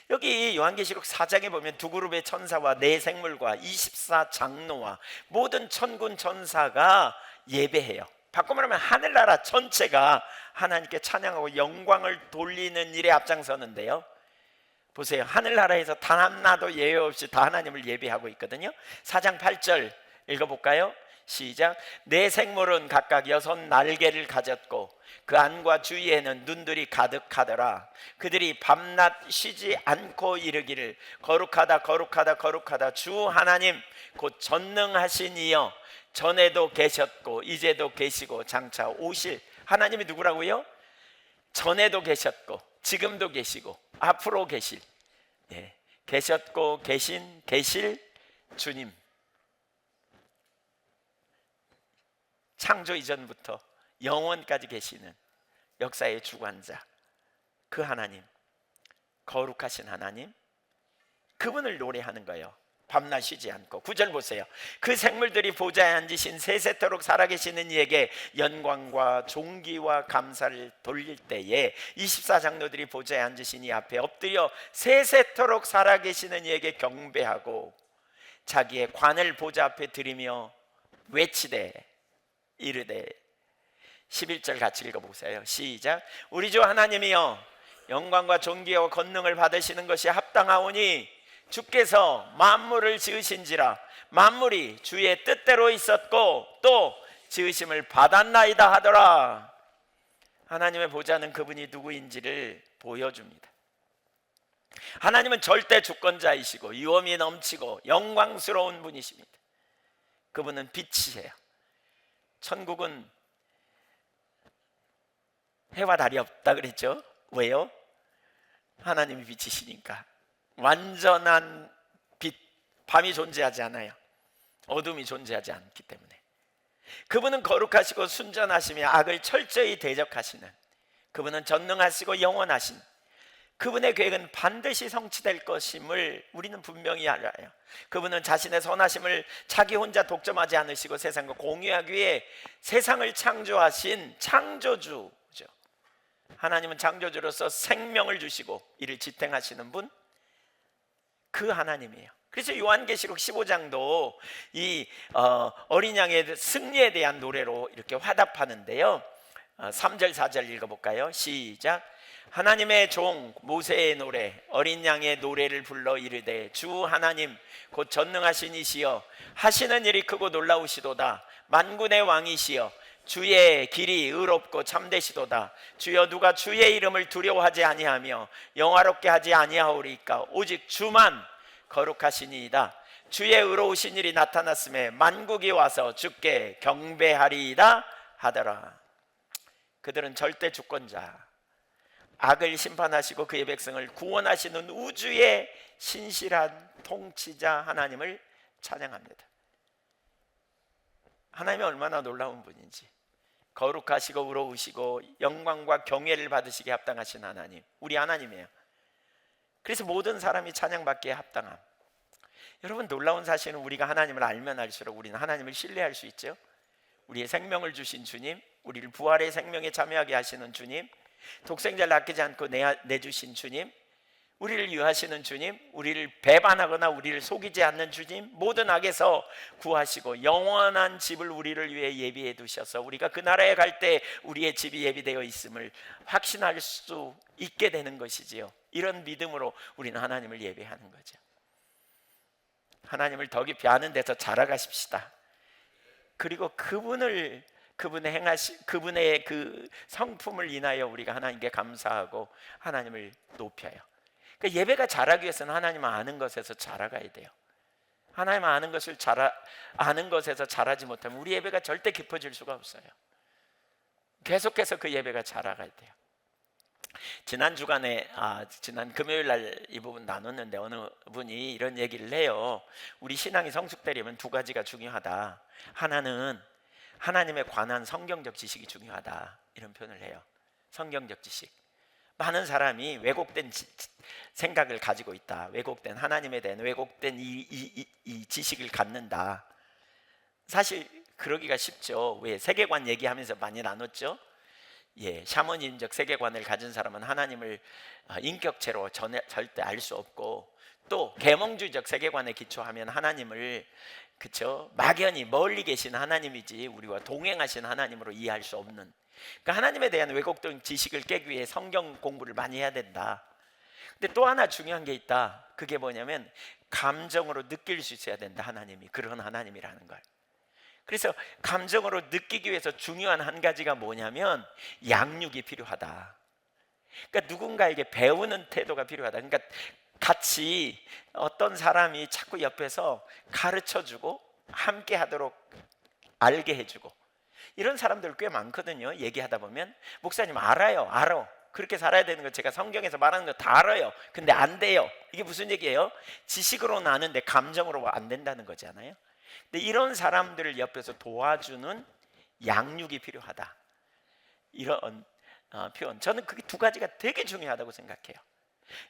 여기 요한계시록 4장에 보면 두 그룹의 천사와 네 생물과 24장로와 모든 천군 천사가 예배해요. 바꿔 말하면 하늘나라 전체가 하나님께 찬양하고 영광을 돌리는 일에 앞장서는데요. 보세요. 하늘나라에서 단 하나도 예외 없이 다 하나님을 예배하고 있거든요. 4장 8절 읽어볼까요? 시작. 네 생물은 각각 6 날개를 가졌고 그 안과 주위에는 눈들이 가득하더라. 그들이 밤낮 쉬지 않고 이르기를 거룩하다 거룩하다 거룩하다 주 하나님 곧 전능하신 이여, 전에도 계셨고 이제도 계시고 장차 오실. 하나님이 누구라고요? 전에도 계셨고 지금도 계시고 앞으로 계실, 계셨고 계실 주님, 창조 이전부터 영원까지 계시는 역사의 주관자, 그 하나님, 거룩하신 하나님, 그분을 노래하는 거예요. 밤낮 쉬지 않고. 9절 보세요. 그 생물들이 보좌에 앉으신 세세토록 살아계시는 이에게 영광과 존귀와 감사를 돌릴 때에 24장로들이 보좌에 앉으신 이 앞에 엎드려 세세토록 살아계시는 이에게 경배하고 자기의 관을 보좌 앞에 드리며 외치되 이르되. 11절 같이 읽어보세요. 시작. 우리 주 하나님이여, 영광과 존귀와 권능을 받으시는 것이 합당하오니 주께서 만물을 지으신지라 만물이 주의 뜻대로 있었고 또 지으심을 받았나이다 하더라. 하나님의 보좌는 그분이 누구인지를 보여줍니다. 하나님은 절대 주권자이시고 유엄이 넘치고 영광스러운 분이십니다. 그분은 빛이에요. 천국은 해와 달이 없다 그랬죠. 왜요? 하나님이 빛이시니까. 완전한 빛, 밤이 존재하지 않아요. 어둠이 존재하지 않기 때문에. 그분은 거룩하시고 순전하시며 악을 철저히 대적하시는, 그분은 전능하시고 영원하신, 그분의 계획은 반드시 성취될 것임을 우리는 분명히 알아요. 그분은 자신의 선하심을 자기 혼자 독점하지 않으시고 세상과 공유하기 위해 세상을 창조하신 창조주죠. 하나님은 창조주로서 생명을 주시고 이를 지탱하시는 분, 그 하나님이에요. 그래서 요한계시록 15장도 이 어린 양의 승리에 대한 노래로 이렇게 화답하는데요. 3절 4절 읽어볼까요? 시작. 하나님의 종 모세의 노래, 어린 양의 노래를 불러 이르되 주 하나님 곧 전능하신 이시여, 하시는 일이 크고 놀라우시도다. 만군의 왕이시여, 주의 길이 의롭고 참되시도다. 주여, 누가 주의 이름을 두려워하지 아니하며 영화롭게 하지 아니하오리까? 오직 주만 거룩하시니이다. 주의 의로우신 일이 나타났음에 만국이 와서 주께 경배하리이다 하더라. 그들은 절대 주권자, 악을 심판하시고 그의 백성을 구원하시는 우주의 신실한 통치자 하나님을 찬양합니다. 하나님이 얼마나 놀라운 분인지, 거룩하시고 의로우시고 영광과 경외를 받으시기에 합당하신 하나님, 우리 하나님이에요. 그래서 모든 사람이 찬양받기에 합당함. 여러분, 놀라운 사실은 우리가 하나님을 알면 알수록 우리는 하나님을 신뢰할 수 있죠. 우리의 생명을 주신 주님, 우리를 부활의 생명에 참여하게 하시는 주님, 독생자를 아끼지 않고 내주신 주님, 우리를 유하시는 주님, 우리를 배반하거나 우리를 속이지 않는 주님, 모든 악에서 구하시고 영원한 집을 우리를 위해 예비해 두셔서 우리가 그 나라에 갈 때 우리의 집이 예비되어 있음을 확신할 수 있게 되는 것이지요. 이런 믿음으로 우리는 하나님을 예배하는 거죠. 하나님을 더 깊이 아는 데서 자라가십시다. 그리고 그분을 그분의 그 성품을 인하여 우리가 하나님께 감사하고 하나님을 높여요. 그러니까 예배가 자라기 위해서는 하나님 아는 것에서 자라가야 돼요. 하나님 아는 것에서 자라지 못하면 우리 예배가 절대 깊어질 수가 없어요. 계속해서 그 예배가 자라가야 돼요. 지난 주간에 지난 금요일 날 이 부분 나눴는데 어느 분이 이런 얘기를 해요. 우리 신앙이 성숙되려면 두 가지가 중요하다. 하나는 하나님에 관한 성경적 지식이 중요하다, 이런 표현을 해요. 성경적 지식. 많은 사람이 왜곡된 생각을 가지고 있다. 왜곡된, 하나님에 대한 왜곡된 이 지식을 갖는다. 사실 그러기가 쉽죠. 왜? 세계관 얘기하면서 많이 나눴죠. 샤머니즘적 세계관을 가진 사람은 하나님을 인격체로 절대 알 수 없고, 또 계몽주의적 세계관에 기초하면 하나님을 막연히 멀리 계신 하나님이지 우리와 동행하신 하나님으로 이해할 수 없는, 그러니까 하나님에 대한 왜곡된 지식을 깨기 위해 성경 공부를 많이 해야 된다. 근데 또 하나 중요한 게 있다. 그게 뭐냐면 감정으로 느낄 수 있어야 된다. 하나님이 그런 하나님이라는 걸. 그래서 감정으로 느끼기 위해서 중요한 한 가지가 뭐냐면 양육이 필요하다. 그러니까 누군가에게 배우는 태도가 필요하다. 그러니까 같이 어떤 사람이 자꾸 옆에서 가르쳐주고 함께 하도록 알게 해주고, 이런 사람들 꽤 많거든요. 얘기하다 보면 목사님 알아요, 알아, 그렇게 살아야 되는 거 제가 성경에서 말하는 거 다 알아요. 근데 안 돼요. 이게 무슨 얘기예요? 지식으로는 아는데 감정으로 안 된다는 거잖아요. 근데 이런 사람들을 옆에서 도와주는 양육이 필요하다, 이런 표현. 저는 그게 두 가지가 되게 중요하다고 생각해요.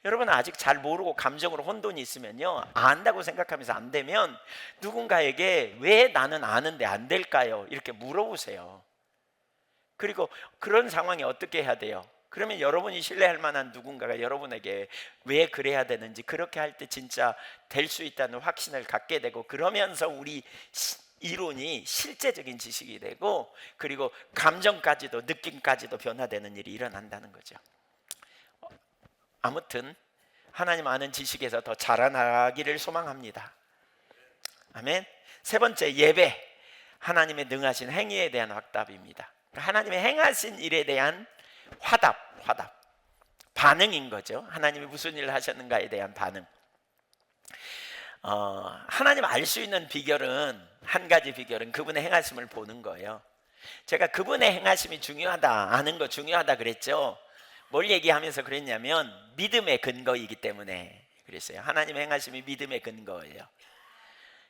여러분 아직 잘 모르고 감정으로 혼돈이 있으면요, 안다고 생각하면서 안 되면 누군가에게 왜 나는 아는데 안 될까요? 이렇게 물어보세요. 그리고 그런 상황이 어떻게 해야 돼요? 그러면 여러분이 신뢰할 만한 누군가가 여러분에게 왜 그래야 되는지, 그렇게 할 때 진짜 될 수 있다는 확신을 갖게 되고, 그러면서 우리 이론이 실제적인 지식이 되고, 그리고 감정까지도 느낌까지도 변화되는 일이 일어난다는 거죠. 아무튼 하나님 아는 지식에서 더 자라나기를 소망합니다. 아멘. 세 번째, 예배. 하나님의 능하신 행위에 대한 확답입니다. 하나님의 행하신 일에 대한 화답, 반응인 거죠. 하나님이 무슨 일을 하셨는가에 대한 반응. 하나님 알 수 있는 비결은, 한 가지 비결은 그분의 행하심을 보는 거예요. 제가 그분의 행하심이 중요하다, 아는 거 중요하다 그랬죠. 뭘 얘기하면서 그랬냐면 믿음의 근거이기 때문에 그랬어요. 하나님의 행하심이 믿음의 근거예요.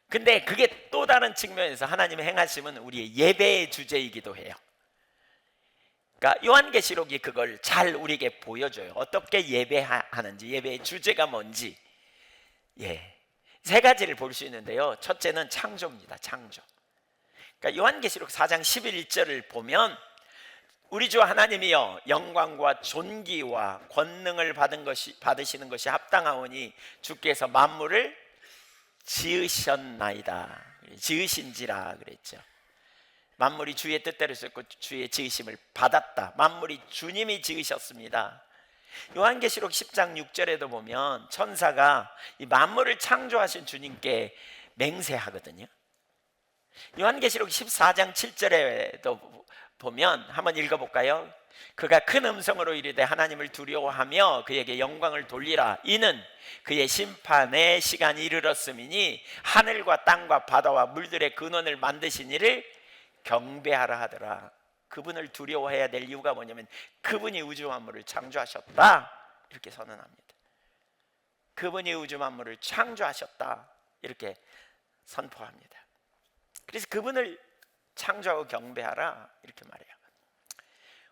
근데 그게 또 다른 측면에서 하나님의 행하심은 우리의 예배의 주제이기도 해요. 그러니까 요한계시록이 그걸 잘 우리에게 보여줘요. 어떻게 예배하는지, 예배의 주제가 뭔지. 세 가지를 볼 수 있는데요. 첫째는 창조입니다. 창조. 그러니까 요한계시록 4장 11절을 보면 우리 주 하나님이여 영광과 존귀와 권능을 받으시는 것이 합당하오니 주께서 만물을 지으셨나이다. 지으신지라 그랬죠. 만물이 주의 뜻대로 있었고 주의 지으심을 받았다. 만물이 주님이 지으셨습니다. 요한계시록 10장 6절에도 보면 천사가 이 만물을 창조하신 주님께 맹세하거든요. 요한계시록 14장 7절에도 보면 한번 읽어볼까요? 그가 큰 음성으로 이르되 하나님을 두려워하며 그에게 영광을 돌리라. 이는 그의 심판의 시간이 이르렀음이니 하늘과 땅과 바다와 물들의 근원을 만드신 이를 경배하라 하더라. 그분을 두려워해야 될 이유가 뭐냐면 그분이 우주 만물을 창조하셨다, 이렇게 선언합니다. 그분이 우주 만물을 창조하셨다, 이렇게 선포합니다. 그래서 그분을 창조하고 경배하라, 이렇게 말해요.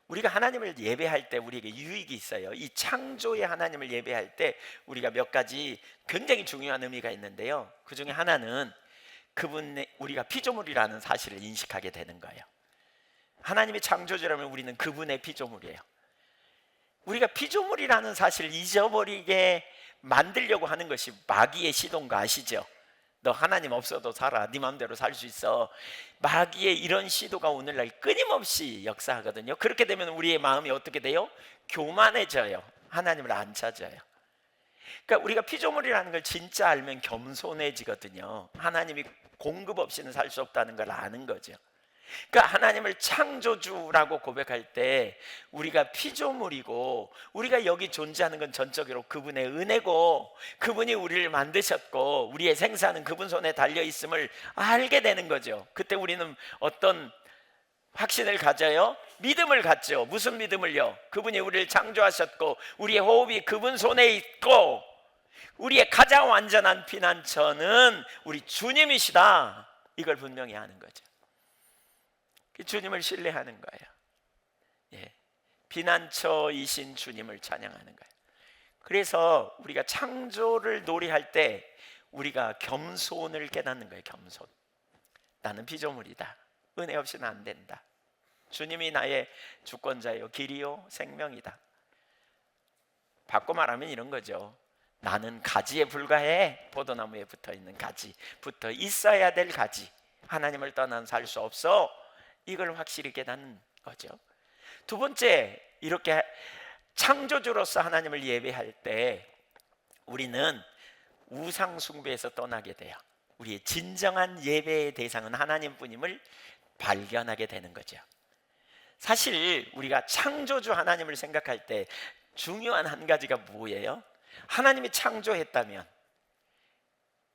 우리가 하나님을 예배할 때 우리에게 유익이 있어요. 이 창조의 하나님을 예배할 때 우리가 몇 가지 굉장히 중요한 의미가 있는데요. 그 중에 하나는 우리가 피조물이라는 사실을 인식하게 되는 거예요. 하나님이 창조주라면 우리는 그분의 피조물이에요. 우리가 피조물이라는 사실을 잊어버리게 만들려고 하는 것이 마귀의 시도인 거 아시죠? 너 하나님 없어도 살아, 네 마음대로 살 수 있어. 마귀의 이런 시도가 오늘날 끊임없이 역사하거든요. 그렇게 되면 우리의 마음이 어떻게 돼요? 교만해져요. 하나님을 안 찾아요. 그러니까 우리가 피조물이라는 걸 진짜 알면 겸손해지거든요. 하나님이 공급 없이는 살 수 없다는 걸 아는 거죠. 그러니까 하나님을 창조주라고 고백할 때 우리가 피조물이고, 우리가 여기 존재하는 건 전적으로 그분의 은혜고, 그분이 우리를 만드셨고 우리의 생사는 그분 손에 달려있음을 알게 되는 거죠. 그때 우리는 어떤 확신을 가져요? 믿음을 갖죠. 무슨 믿음을요? 그분이 우리를 창조하셨고 우리의 호흡이 그분 손에 있고 우리의 가장 완전한 피난처는 우리 주님이시다, 이걸 분명히 아는 거죠. 주님을 신뢰하는 거예요. 예, 피난처이신 주님을 찬양하는 거예요. 그래서 우리가 창조를 노래할 때 우리가 겸손을 깨닫는 거예요. 겸손. 나는 피조물이다. 은혜 없이는 안 된다. 주님이 나의 주권자요, 길이요, 생명이다. 바꿔 말하면 이런 거죠. 나는 가지에 불과해. 포도나무에 붙어있는 가지, 붙어 있어야 될 가지. 하나님을 떠나서 살 수 없어. 이걸 확실히 깨닫는 거죠. 두 번째, 이렇게 창조주로서 하나님을 예배할 때 우리는 우상 숭배에서 떠나게 돼요. 우리의 진정한 예배의 대상은 하나님뿐임을 발견하게 되는 거죠. 사실 우리가 창조주 하나님을 생각할 때 중요한 한 가지가 뭐예요? 하나님이 창조했다면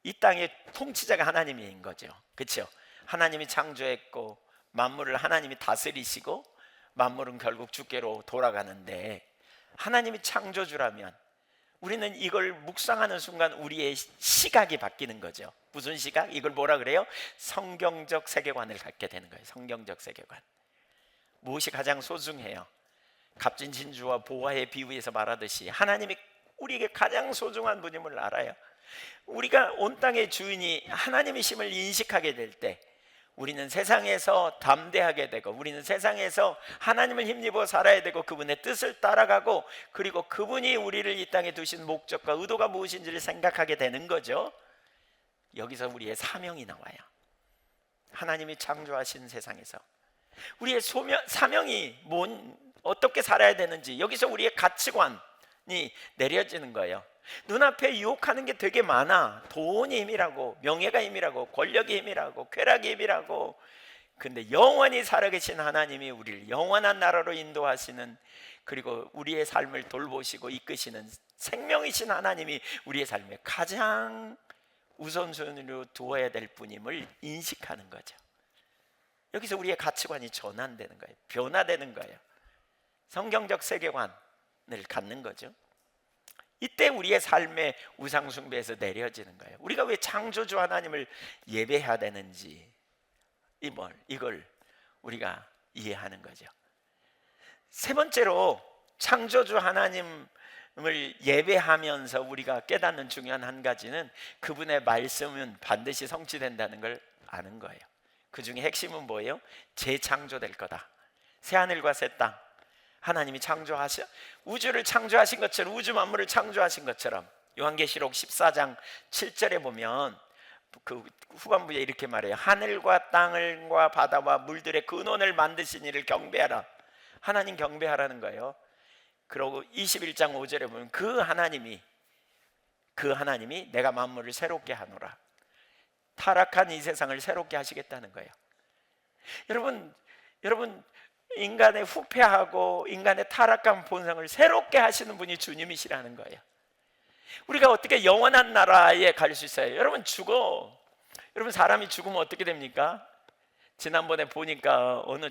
이 땅의 통치자가 하나님인 거죠. 그렇죠? 하나님이 창조했고 만물을 하나님이 다스리시고 만물은 결국 주께로 돌아가는데, 하나님이 창조주라면 우리는 이걸 묵상하는 순간 우리의 시각이 바뀌는 거죠. 무슨 시각? 이걸 뭐라 그래요? 성경적 세계관을 갖게 되는 거예요. 성경적 세계관. 무엇이 가장 소중해요? 갑진신주와 보화의 비유에서 말하듯이 하나님이 우리에게 가장 소중한 분임을 알아요. 우리가 온 땅의 주인이 하나님이심을 인식하게 될 때 우리는 세상에서 담대하게 되고, 우리는 세상에서 하나님을 힘입어 살아야 되고, 그분의 뜻을 따라가고, 그리고 그분이 우리를 이 땅에 두신 목적과 의도가 무엇인지를 생각하게 되는 거죠. 여기서 우리의 사명이 나와요. 하나님이 창조하신 세상에서 우리의 사명이 어떻게 살아야 되는지, 여기서 우리의 가치관이 내려지는 거예요. 눈앞에 유혹하는 게 되게 많아. 돈이 힘이라고, 명예가 힘이라고, 권력이 힘이라고, 쾌락이 힘이라고. 근데 영원히 살아계신 하나님이 우리를 영원한 나라로 인도하시는, 그리고 우리의 삶을 돌보시고 이끄시는 생명이신 하나님이 우리의 삶에 가장 우선순위로 두어야 될 분임을 인식하는 거죠. 여기서 우리의 가치관이 전환되는 거예요. 변화되는 거예요. 성경적 세계관을 갖는 거죠. 이때 우리의 삶의 우상숭배에서 내려지는 거예요. 우리가 왜 창조주 하나님을 예배해야 되는지, 이걸 우리가 이해하는 거죠. 세 번째로, 창조주 하나님을 예배하면서 우리가 깨닫는 중요한 한 가지는 그분의 말씀은 반드시 성취된다는 걸 아는 거예요. 그 중에 핵심은 뭐예요? 재창조될 거다. 새하늘과 새 땅, 하나님이 우주를 창조하신 것처럼, 우주 만물을 창조하신 것처럼, 요한계시록 14장 7절에 보면 그 후반부에 이렇게 말해요. 하늘과 땅과 바다와 물들의 근원을 만드신 이를 경배하라. 하나님 경배하라는 거예요. 그리고 21장 5절에 보면 그 하나님이 내가 만물을 새롭게 하노라. 타락한 이 세상을 새롭게 하시겠다는 거예요. 여러분 인간의 후패하고 인간의 타락한 본성을 새롭게 하시는 분이 주님이시라는 거예요. 우리가 어떻게 영원한 나라에 갈 수 있어요? 여러분 사람이 죽으면 어떻게 됩니까? 지난번에 보니까 어느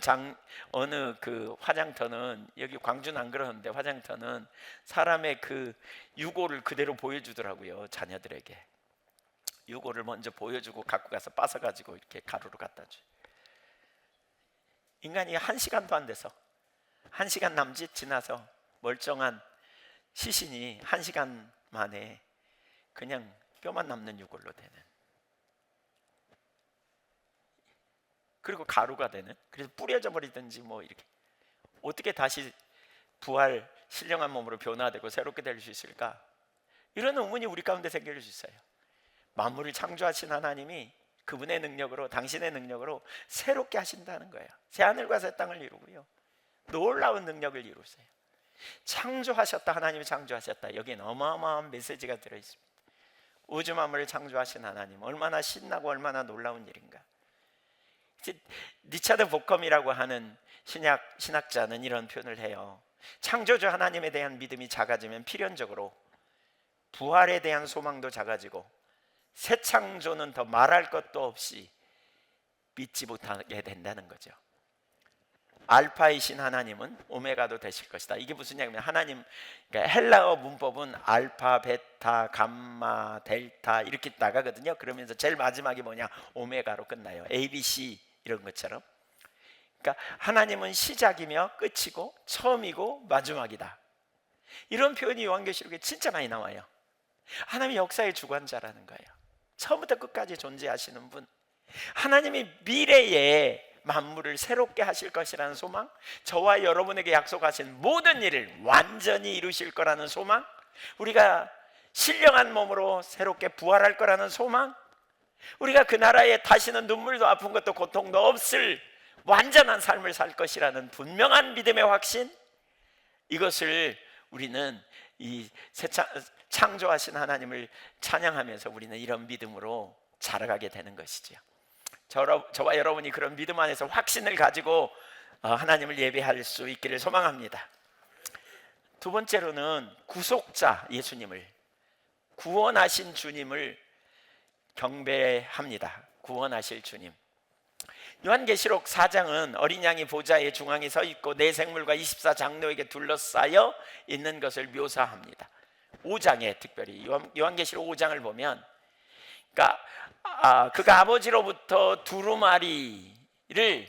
그 화장터는, 여기 광주는 안 그러는데 화장터는 사람의 그 유골을 그대로 보여주더라고요. 자녀들에게 유골을 먼저 보여주고 갖고 가서 빻아가지고 이렇게 가루로 갖다 줘요. 인간이 1시간도 안 돼서, 1시간 남짓 지나서 멀쩡한 시신이 1시간 만에 그냥 뼈만 남는 유골로 되는, 그리고 가루가 되는, 그래서 뿌려져 버리든지 이렇게 어떻게 다시 부활 신령한 몸으로 변화되고 새롭게 될 수 있을까? 이런 의문이 우리 가운데 생길 수 있어요. 만물을 창조하신 하나님이 그분의 능력으로, 당신의 능력으로 새롭게 하신다는 거예요. 새하늘과 새 땅을 이루고요, 놀라운 능력을 이루세요. 창조하셨다, 하나님이 창조하셨다. 여기엔 어마어마한 메시지가 들어있습니다. 우주 만물을 창조하신 하나님, 얼마나 신나고 얼마나 놀라운 일인가. 리차드 보컴이라고 하는 신학자는 이런 표현을 해요. 창조주 하나님에 대한 믿음이 작아지면 필연적으로 부활에 대한 소망도 작아지고 새 창조는 더 말할 것도 없이 믿지 못하게 된다는 거죠. 알파이신 하나님은 오메가도 되실 것이다. 이게 무슨 얘기냐면 하나님, 그러니까 헬라어 문법은 알파, 베타, 감마, 델타 이렇게 나가거든요. 그러면서 제일 마지막이 뭐냐? 오메가로 끝나요. ABC 이런 것처럼. 그러니까 하나님은 시작이며 끝이고 처음이고 마지막이다. 이런 표현이 요한계시록에 진짜 많이 나와요. 하나님이 역사의 주관자라는 거예요. 처음부터 끝까지 존재하시는 분. 하나님이 미래에 만물을 새롭게 하실 것이라는 소망, 저와 여러분에게 약속하신 모든 일을 완전히 이루실 거라는 소망, 우리가 신령한 몸으로 새롭게 부활할 거라는 소망, 우리가 그 나라에 다시는 눈물도 아픈 것도 고통도 없을 완전한 삶을 살 것이라는 분명한 믿음의 확신, 이것을 우리는 이 창조하신 하나님을 찬양하면서 우리는 이런 믿음으로 자라가게 되는 것이죠. 저와 여러분이 그런 믿음 안에서 확신을 가지고 하나님을 예배할 수 있기를 소망합니다. 두 번째로는 구속자 예수님을, 구원하신 주님을 경배합니다. 구원하실 주님. 요한계시록 4장은 어린 양이 보좌의 중앙에 서 있고 네 생물과 24장로에게 둘러싸여 있는 것을 묘사합니다. 5장에 특별히 요한계시록 5장을 보면, 그러니까 그가 아버지로부터 두루마리를,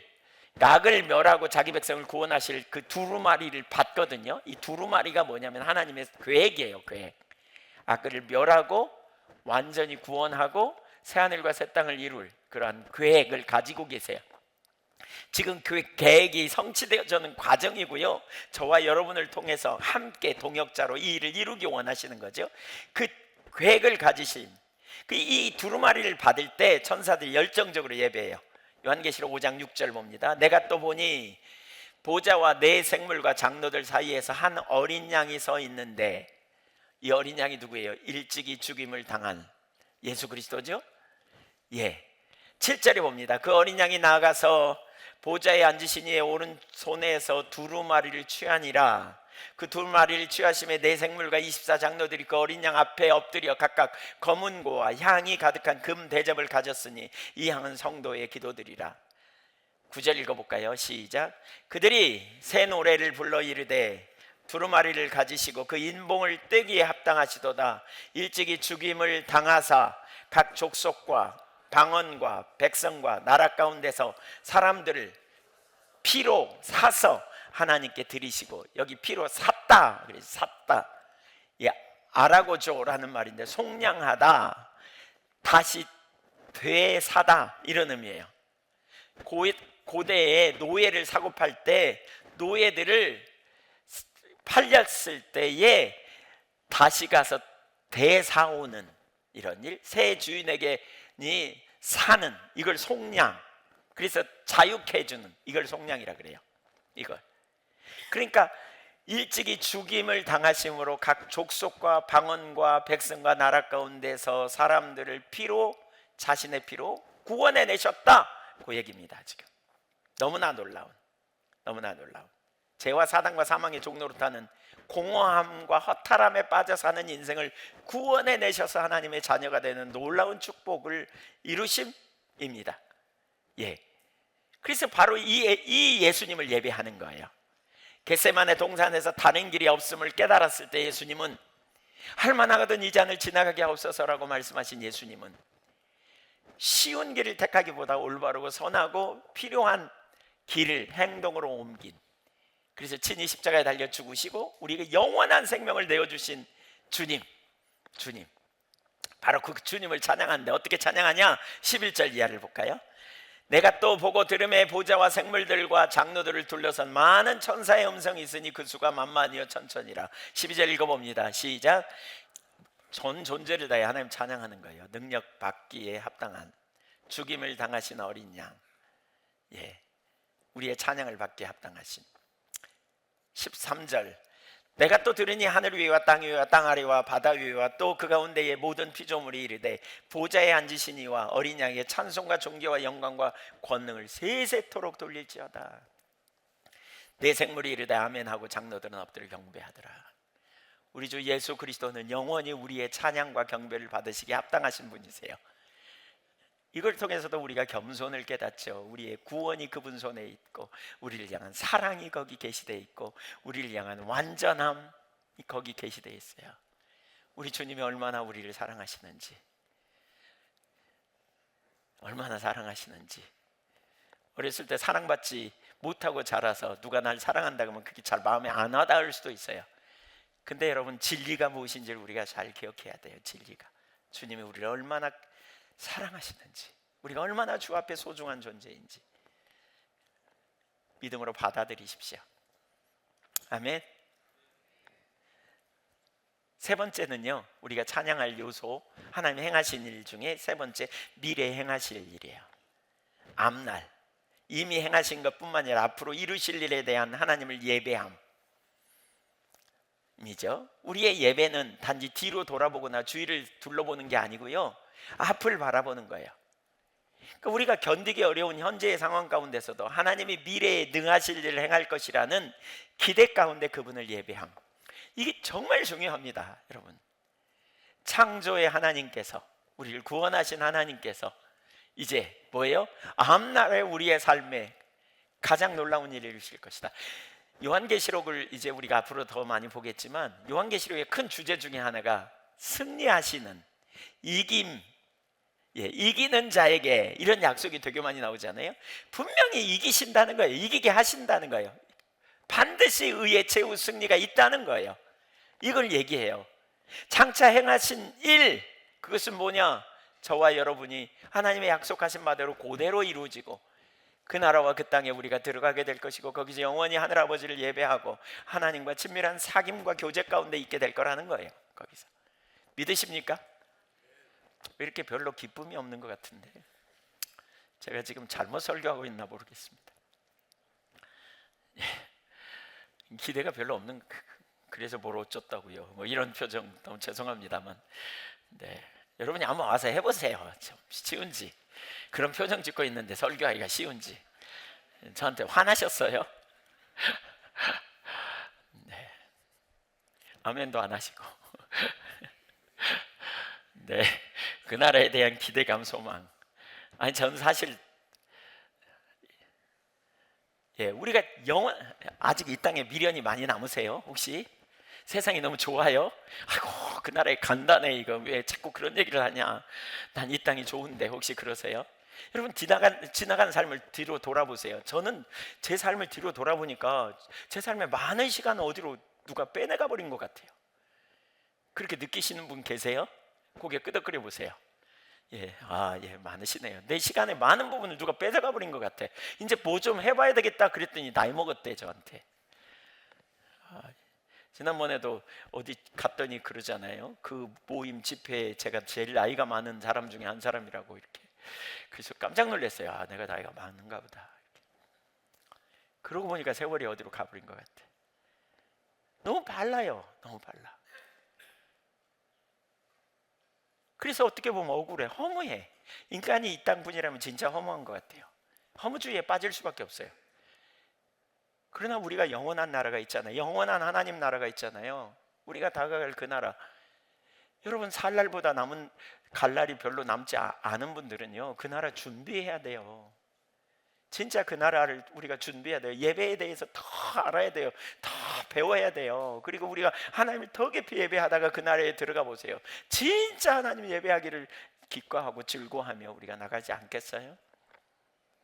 악을 멸하고 자기 백성을 구원하실 그 두루마리를 받거든요. 이 두루마리가 뭐냐면 하나님의 계획이에요. 계획. 악을 멸하고 완전히 구원하고 새하늘과 새 땅을 이룰 그러한 계획을 가지고 계세요. 지금 그 계획이 성취되어지는 과정이고요, 저와 여러분을 통해서 함께 동역자로 이 일을 이루기 원하시는 거죠. 그 계획을 가지신 이 두루마리를 받을 때 천사들이 열정적으로 예배해요. 요한계시록 5장 6절 봅니다. 내가 또 보니 보좌와 네 생물과 장로들 사이에서 한 어린 양이 서 있는데, 이 어린 양이 누구예요? 일찍이 죽임을 당한 예수 그리스도죠. 예. 7절에 봅니다. 그 어린 양이 나아가서 보좌에 앉으신 이의 오른손에서 두루마리를 취하니라. 그 두루마리를 취하심에 네 생물과 24장로들이 그 어린 양 앞에 엎드려 각각 검은 고와 향이 가득한 금 대접을 가졌으니 이 향은 성도의 기도들이라. 9절 읽어볼까요? 시작. 그들이 새 노래를 불러 이르되 두루마리를 가지시고 그 인봉을 떼기에 합당하시도다. 일찍이 죽임을 당하사 각 족속과 방언과 백성과 나라 가운데서 사람들을 피로 사서 하나님께 드리시고, 여기 피로 샀다, 그래서 샀다, 예, 아라고조라는 말인데 속량하다, 다시 되사다 이런 의미예요. 고대에 노예를 사고 팔 때 노예들을 팔렸을 때에 다시 가서 되사오는 이런 일, 새 주인에게 사는, 이걸 속량, 그래서 자유케 해주는, 이걸 속량이라 그래요. 이걸. 그러니까 일찍이 죽임을 당하심으로 각 족속과 방언과 백성과 나라 가운데서 사람들을 피로, 자신의 피로 구원해 내셨다, 그 얘기입니다. 지금 너무나 놀라운 죄와 사단과 사망의 종로로 타는 공허함과 허탈함에 빠져 사는 인생을 구원해 내셔서 하나님의 자녀가 되는 놀라운 축복을 이루심입니다. 예. 그래서 바로 이 예수님을 예배하는 거예요. 겟세마네 동산에서 다른 길이 없음을 깨달았을 때 예수님은 할만하거든 이 잔을 지나가게 하옵소서라고 말씀하신 예수님은 쉬운 길을 택하기보다 올바르고 선하고 필요한 길을 행동으로 옮긴, 그래서 친히 십자가에 달려 죽으시고 우리에게 영원한 생명을 내어주신 주님, 바로 그 주님을 찬양하는데 어떻게 찬양하냐? 11절 이하를 볼까요? 내가 또 보고 들음에 보좌와 생물들과 장로들을 둘러선 많은 천사의 음성이 있으니 그 수가 만만이요 천천이라. 12절 읽어봅니다. 시작. 전 존재를 다해 하나님 찬양하는 거예요. 능력 받기에 합당한 죽임을 당하신 어린 양, 예, 우리의 찬양을 받기에 합당하신. 13절 내가 또 들으니 하늘 위와 땅 위와 땅 아래와 바다 위와 또 그 가운데의 모든 피조물이 이르되 보좌에 앉으시니와 어린 양의 찬송과 존귀와 영광과 권능을 세세토록 돌릴지어다. 내 생물이 이르되 아멘하고 장로들은 엎드려 경배하더라. 우리 주 예수 그리스도는 영원히 우리의 찬양과 경배를 받으시기에 합당하신 분이세요. 이걸 통해서도 우리가 겸손을 깨닫죠. 우리의 구원이 그분 손에 있고, 우리를 향한 사랑이 거기 계시되어 있고, 우리를 향한 완전함이 거기 계시되어 있어요. 우리 주님이 얼마나 우리를 사랑하시는지, 얼마나 사랑하시는지. 어렸을 때 사랑받지 못하고 자라서 누가 날 사랑한다고 하면 그게 잘 마음에 안 와닿을 수도 있어요. 근데 여러분, 진리가 무엇인지를 우리가 잘 기억해야 돼요. 진리가 주님이 우리를 얼마나 사랑하시는지, 우리가 얼마나 주 앞에 소중한 존재인지 믿음으로 받아들이십시오. 아멘. 세 번째는요, 우리가 찬양할 요소, 하나님 행하신 일 중에 세 번째, 미래 행하실 일이에요. 앞날, 이미 행하신 것뿐만 아니라 앞으로 이루실 일에 대한 하나님을 예배함 이죠. 우리의 예배는 단지 뒤로 돌아보거나 주위를 둘러보는 게 아니고요, 앞을 바라보는 거예요. 그러니까 우리가 견디기 어려운 현재의 상황 가운데서도 하나님이 미래에 능하실 일을 행할 것이라는 기대 가운데 그분을 예배함, 이게 정말 중요합니다. 여러분, 창조의 하나님께서, 우리를 구원하신 하나님께서 이제 뭐예요? 앞날에 우리의 삶에 가장 놀라운 일을 이루실 것이다. 요한계시록을 이제 우리가 앞으로 더 많이 보겠지만, 요한계시록의 큰 주제 중에 하나가 승리하시는, 이기는 자에게, 이런 약속이 되게 많이 나오잖아요. 분명히 이기신다는 거예요. 이기게 하신다는 거예요. 반드시 의의 최후 승리가 있다는 거예요. 이걸 얘기해요. 장차 행하신 일, 그것은 뭐냐? 저와 여러분이 하나님의 약속하신 바대로 그대로 이루어지고, 그 나라와 그 땅에 우리가 들어가게 될 것이고, 거기서 영원히 하늘아버지를 예배하고 하나님과 친밀한 사귐과 교제 가운데 있게 될 거라는 거예요. 거기서 믿으십니까? 왜 이렇게 별로 기쁨이 없는 것 같은데, 제가 지금 잘못 설교하고 있나 모르겠습니다. 기대가 별로 없는, 그래서 뭘 어쩌다고요, 뭐 이런 표정 너무 죄송합니다만, 네, 여러분이 한번 와서 해보세요. 좀 쉬운지, 그런 표정 짓고 있는데 설교하기가 쉬운지. 저한테 화나셨어요? 네, 아멘도 안 하시고. 네, 그 나라에 대한 기대감, 소망. 아니, 저는 사실 우리가 아직 이 땅에 미련이 많이 남으세요? 혹시 세상이 너무 좋아요? 아이고, 그 나라에 간다네, 이거 왜 자꾸 그런 얘기를 하냐, 난 이 땅이 좋은데. 혹시 그러세요? 여러분, 지나간 삶을 뒤로 돌아보세요. 저는 제 삶을 뒤로 돌아보니까 제 삶의 많은 시간을 어디로 누가 빼내가 버린 것 같아요. 그렇게 느끼시는 분 계세요? 고개 끄덕거려 보세요. 많으시네요. 내 시간의 많은 부분을 누가 뺏어가 버린 것 같아. 이제 뭐 좀 해봐야 되겠다 그랬더니 나이 먹었대, 저한테. 지난번에도 어디 갔더니 그러잖아요. 그 모임 집회에 제가 제일 나이가 많은 사람 중에 한 사람이라고 이렇게. 그래서 깜짝 놀랐어요. 내가 나이가 많은가 보다. 이렇게. 그러고 보니까 세월이 어디로 가버린 것 같아. 너무 빨라요. 너무 빨라. 그래서 어떻게 보면 억울해, 허무해. 인간이 이 땅 분이라면 진짜 허무한 것 같아요. 허무주의에 빠질 수밖에 없어요. 그러나 우리가 영원한 나라가 있잖아요. 영원한 하나님 나라가 있잖아요. 우리가 다가갈 그 나라. 여러분, 살 날보다 갈 날이 별로 남지 않은 분들은요, 그 나라 준비해야 돼요. 진짜 그 나라를 우리가 준비해야 돼요. 예배에 대해서 더 알아야 돼요. 더 배워야 돼요. 그리고 우리가 하나님을 더 깊이 예배하다가 그 나라에 들어가 보세요. 진짜 하나님 예배하기를 기뻐하고 즐거워하며 우리가 나가지 않겠어요?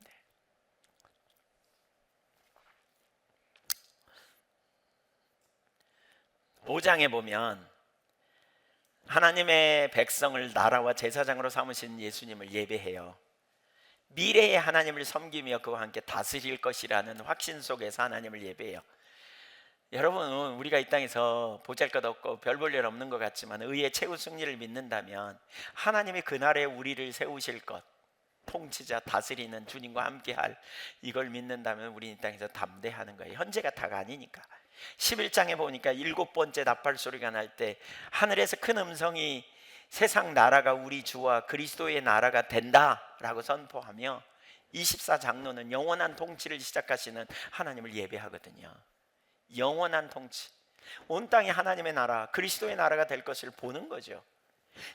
네. 5장에 보면 하나님의 백성을 나라와 제사장으로 삼으신 예수님을 예배해요. 미래의 하나님을 섬기며 그와 함께 다스릴 것이라는 확신 속에서 하나님을 예배해요. 여러분, 우리가 이 땅에서 보잘것없고 별 볼 일 없는 것 같지만 의의 최후 승리를 믿는다면 하나님이 그날에 우리를 세우실 것, 통치자, 다스리는 주님과 함께할, 이걸 믿는다면 우리 이 땅에서 담대하는 거예요. 현재가 다가 아니니까. 11장에 보니까 7번째 나팔 소리가 날 때 하늘에서 큰 음성이 세상 나라가 우리 주와 그리스도의 나라가 된다라고 선포하며 24장로는 영원한 통치를 시작하시는 하나님을 예배하거든요. 영원한 통치, 온 땅이 하나님의 나라, 그리스도의 나라가 될 것을 보는 거죠.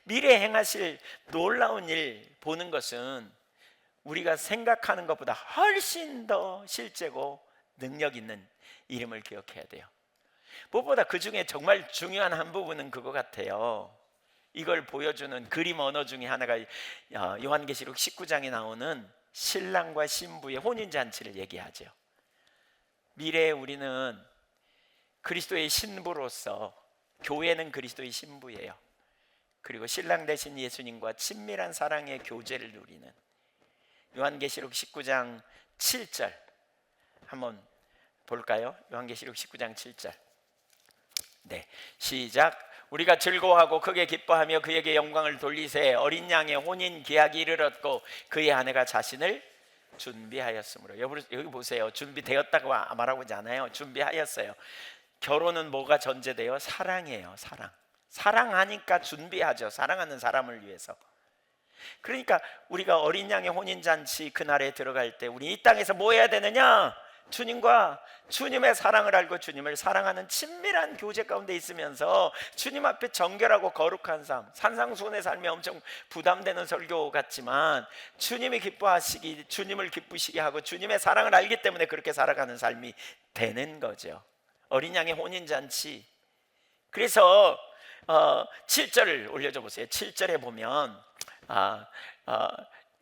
미래에 행하실 놀라운 일 보는 것은 우리가 생각하는 것보다 훨씬 더 실제고 능력 있는 이름을 기억해야 돼요. 무엇보다 그 중에 정말 중요한 한 부분은 그거 같아요. 이걸 보여주는 그림 언어 중에 하나가 요한계시록 19장에 나오는 신랑과 신부의 혼인잔치를 얘기하죠. 미래에 우리는 그리스도의 신부로서, 교회는 그리스도의 신부예요. 그리고 신랑 되신 예수님과 친밀한 사랑의 교제를 누리는, 요한계시록 19장 7절 한번 볼까요? 요한계시록 19장 7절. 네, 시작. 우리가 즐거워하고 크게 기뻐하며 그에게 영광을 돌리세. 어린 양의 혼인 계약이 이르렀고 그의 아내가 자신을 준비하였으므로. 여기 보세요. 준비되었다고 말하고 있지 않아요. 준비하였어요. 결혼은 뭐가 전제돼요? 사랑이에요. 사랑하니까 준비하죠. 사랑하는 사람을 위해서. 그러니까 우리가 어린 양의 혼인잔치 그날에 들어갈 때 우리 이 땅에서 뭐 해야 되느냐? 주님과 주님의 사랑을 알고 주님을 사랑하는 친밀한 교제 가운데 있으면서 주님 앞에 정결하고 거룩한 삶, 산상수훈의 삶이 엄청 부담되는 설교 같지만 주님이 기뻐하시기, 주님을 기쁘시게 하고 주님의 사랑을 알기 때문에 그렇게 살아가는 삶이 되는 거죠. 어린 양의 혼인잔치. 그래서 7절을 올려줘 보세요. 7절에 보면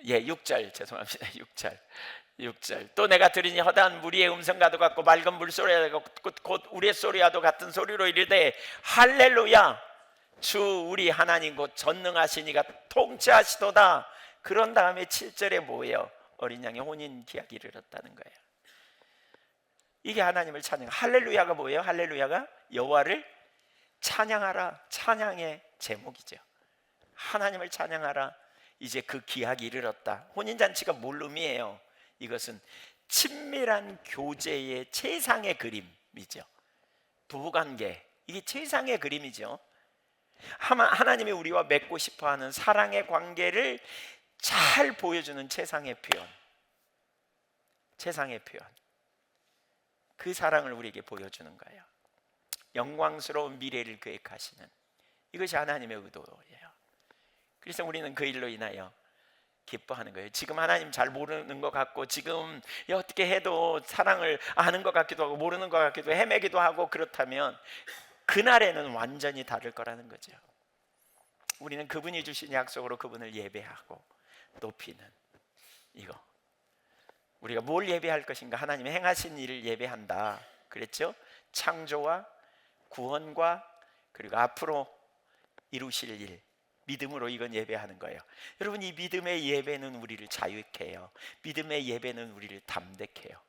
6절 죄송합니다. 6절. 또 내가 들으니 허다한 무리의 음성과도 같고 맑은 물소리와 곧 우리의 소리와도 같은 소리로 이르되 할렐루야, 주 우리 하나님 곧 전능하시니가 통치하시도다. 그런 다음에 7절에 뭐예요? 어린 양의 혼인 기약이 이르렀다는 거예요. 이게 하나님을 찬양. 할렐루야가 뭐예요? 할렐루야가 여호와를 찬양하라, 찬양의 제목이죠. 하나님을 찬양하라. 이제 그 기약이 이르렀다. 혼인잔치가 뭘 의미해요? 이것은 친밀한 교제의 최상의 그림이죠. 부부관계, 이게 최상의 그림이죠. 하나님이 우리와 맺고 싶어하는 사랑의 관계를 잘 보여주는 최상의 표현. 그 사랑을 우리에게 보여주는 거예요. 영광스러운 미래를 계획하시는, 이것이 하나님의 의도예요. 그래서 우리는 그 일로 인하여 기뻐하는 거예요. 지금 하나님 잘 모르는 것 같고, 지금 어떻게 해도 사랑을 아는 것 같기도 하고 모르는 것 같기도 헤매기도 하고, 그렇다면 그날에는 완전히 다를 거라는 거죠. 우리는 그분이 주신 약속으로 그분을 예배하고 높이는 이거. 우리가 뭘 예배할 것인가? 하나님이 행하신 일을 예배한다 그랬죠. 창조와 구원과 그리고 앞으로 이루실 일, 믿음으로 이건 예배하는 거예요. 여러분, 이 믿음의 예배는 우리를 자유케 해요. 믿음의 예배는 우리를 담대케 해요.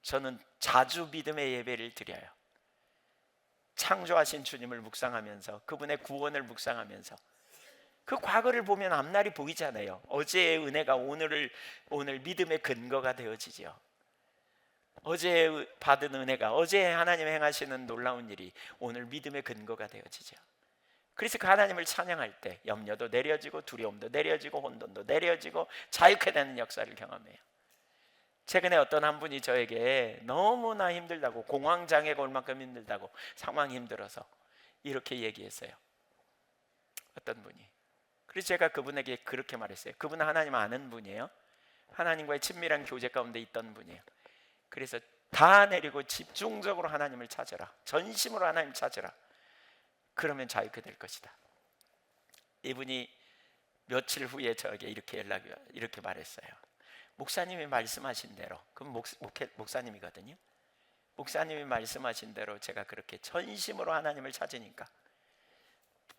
저는 자주 믿음의 예배를 드려요. 창조하신 주님을 묵상하면서, 그분의 구원을 묵상하면서, 그 과거를 보면 앞날이 보이잖아요. 어제의 은혜가 오늘 믿음의 근거가 되어지죠. 어제 받은 은혜가, 어제 하나님 행하시는 놀라운 일이 오늘 믿음의 근거가 되어지죠. 그래서 그 하나님을 찬양할 때 염려도 내려지고 두려움도 내려지고 혼돈도 내려지고 자유케 되는 역사를 경험해요. 최근에 어떤 한 분이 저에게 너무나 힘들다고, 공황장애가 올 만큼 힘들다고, 상황이 힘들어서 이렇게 얘기했어요. 어떤 분이. 그래서 제가 그분에게 그렇게 말했어요. 그분은 하나님 아는 분이에요. 하나님과의 친밀한 교제 가운데 있던 분이에요. 그래서 다 내리고 집중적으로 하나님을 찾으라, 전심으로 하나님을 찾으라. 그러면 자유케 될 것이다. 이분이 며칠 후에 저에게 이렇게 말했어요. 목사님이 말씀하신 대로, 그럼 목사님이거든요. 목사님이 말씀하신 대로 제가 그렇게 전심으로 하나님을 찾으니까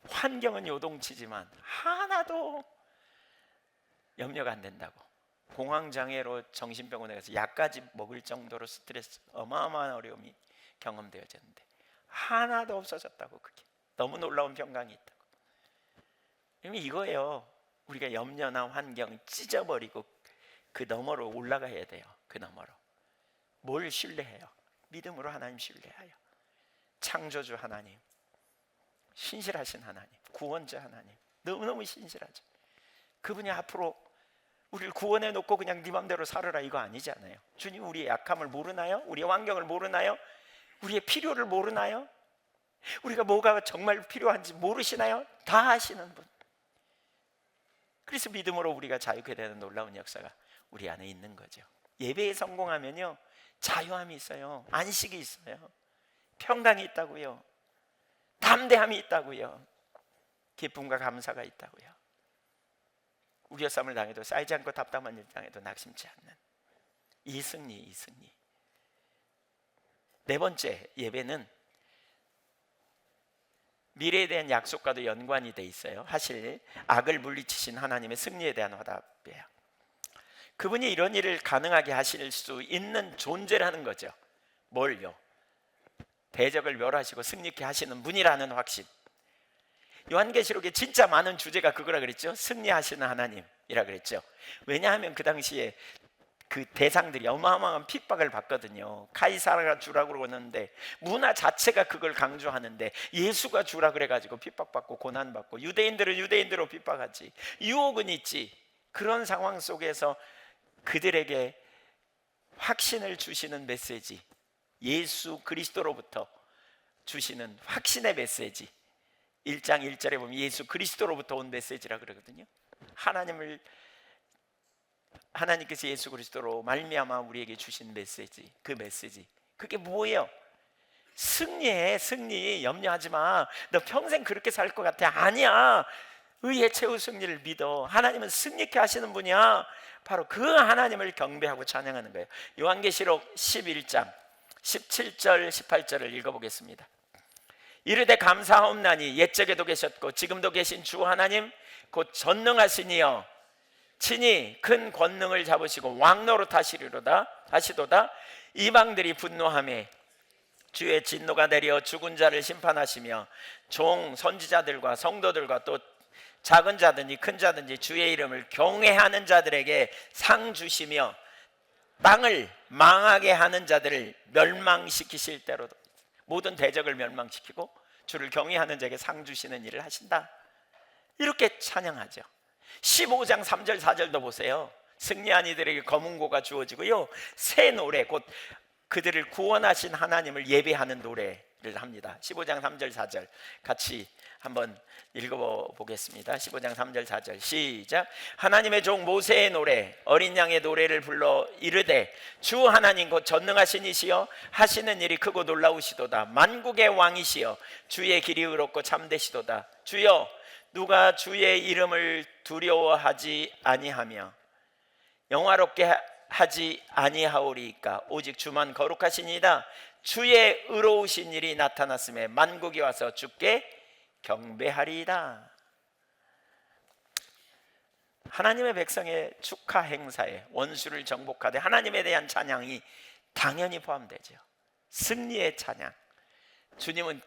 환경은 요동치지만 하나도 염려가 안 된다고. 공황장애로 정신병원에 가서 약까지 먹을 정도로 스트레스, 어마어마한 어려움이 경험되어졌는데 하나도 없어졌다고. 그게 너무 놀라운 평강이 있다고. 이거예요. 우리가 염려나 환경 찢어버리고 그 너머로 올라가야 돼요. 그 너머로. 뭘 신뢰해요? 믿음으로 하나님 신뢰해요. 창조주 하나님, 신실하신 하나님, 구원자 하나님, 너무너무 신실하죠. 그분이 앞으로 우리를 구원해 놓고 그냥 네 맘대로 살아라 이거 아니잖아요. 주님 우리의 약함을 모르나요? 우리의 환경을 모르나요? 우리의 필요를 모르나요? 우리가 뭐가 정말 필요한지 모르시나요? 다 아시는 분. 그래서 믿음으로 우리가 자유케 되는 놀라운 역사가 우리 안에 있는 거죠. 예배에 성공하면요, 자유함이 있어요. 안식이 있어요. 평강이 있다고요. 담대함이 있다고요. 기쁨과 감사가 있다고요. 우겨쌈을 당해도 쌓이지 않고 답답한 일 당해도 낙심치 않는 이 승리. 네 번째, 예배는 미래에 대한 약속과도 연관이 돼 있어요. 사실 악을 물리치신 하나님의 승리에 대한 화답이에요. 그분이 이런 일을 가능하게 하실 수 있는 존재라는 거죠. 뭘요? 대적을 멸하시고 승리케 하시는 분이라는 확신. 요한계시록에 진짜 많은 주제가 그거라 그랬죠. 승리하시는 하나님이라 그랬죠. 왜냐하면 그 당시에 그 대상들이 어마어마한 핍박을 받거든요. 카이사르가 주라고 그러는데 문화 자체가 그걸 강조하는데 예수가 주라 그래가지고 핍박받고 고난받고, 유대인들은 유대인대로 핍박하지, 유혹은 있지. 그런 상황 속에서 그들에게 확신을 주시는 메시지, 예수 그리스도로부터 주시는 확신의 메시지, 1장 1절에 보면 예수 그리스도로부터 온 메시지라 그러거든요. 하나님께서 예수 그리스도로 말미암아 우리에게 주신 메시지, 그 메시지, 그게 뭐예요? 승리해. 승리. 염려하지 마. 너 평생 그렇게 살 것 같아. 아니야. 의의 최후 승리를 믿어. 하나님은 승리케 하시는 분이야. 바로 그 하나님을 경배하고 찬양하는 거예요. 요한계시록 11장 17절 18절을 읽어보겠습니다. 이르되 감사하옵나니 옛적에도 계셨고 지금도 계신 주 하나님 곧 전능하시니여 친히 큰 권능을 잡으시고 왕노릇 하시도다. 이방들이 분노하며 주의 진노가 내려 죽은 자를 심판하시며 종 선지자들과 성도들과 또 작은 자든지 큰 자든지 주의 이름을 경외하는 자들에게 상 주시며 땅을 망하게 하는 자들을 멸망시키실 때로도 모든 대적을 멸망시키고 주를 경외하는 자에게 상 주시는 일을 하신다. 이렇게 찬양하죠. 15장 3절 4절도 보세요. 승리한 이들에게 검은고가 주어지고요, 새 노래, 곧 그들을 구원하신 하나님을 예배하는 노래를 합니다. 15장 3절 4절 같이 한번 읽어보겠습니다. 15장 3절 4절 시작. 하나님의 종 모세의 노래, 어린 양의 노래를 불러 이르되 주 하나님 곧 전능하신 이시여 하시는 일이 크고 놀라우시도다. 만국의 왕이시여 주의 길이 의롭고 참되시도다. 주여 누가 주의 이름을 두려워하지 아니하며 영화롭게 하지 아니하오리이까. 오직 주만 거룩하시니이다. 주의 의로우신 일이 나타났음에 만국이 와서 주께 경배하리이다. 하나님의 백성의 축하 행사에 원수를 정복하되 하나님에 대한 찬양이 당연히 포함되죠. 승리의 찬양. 주님은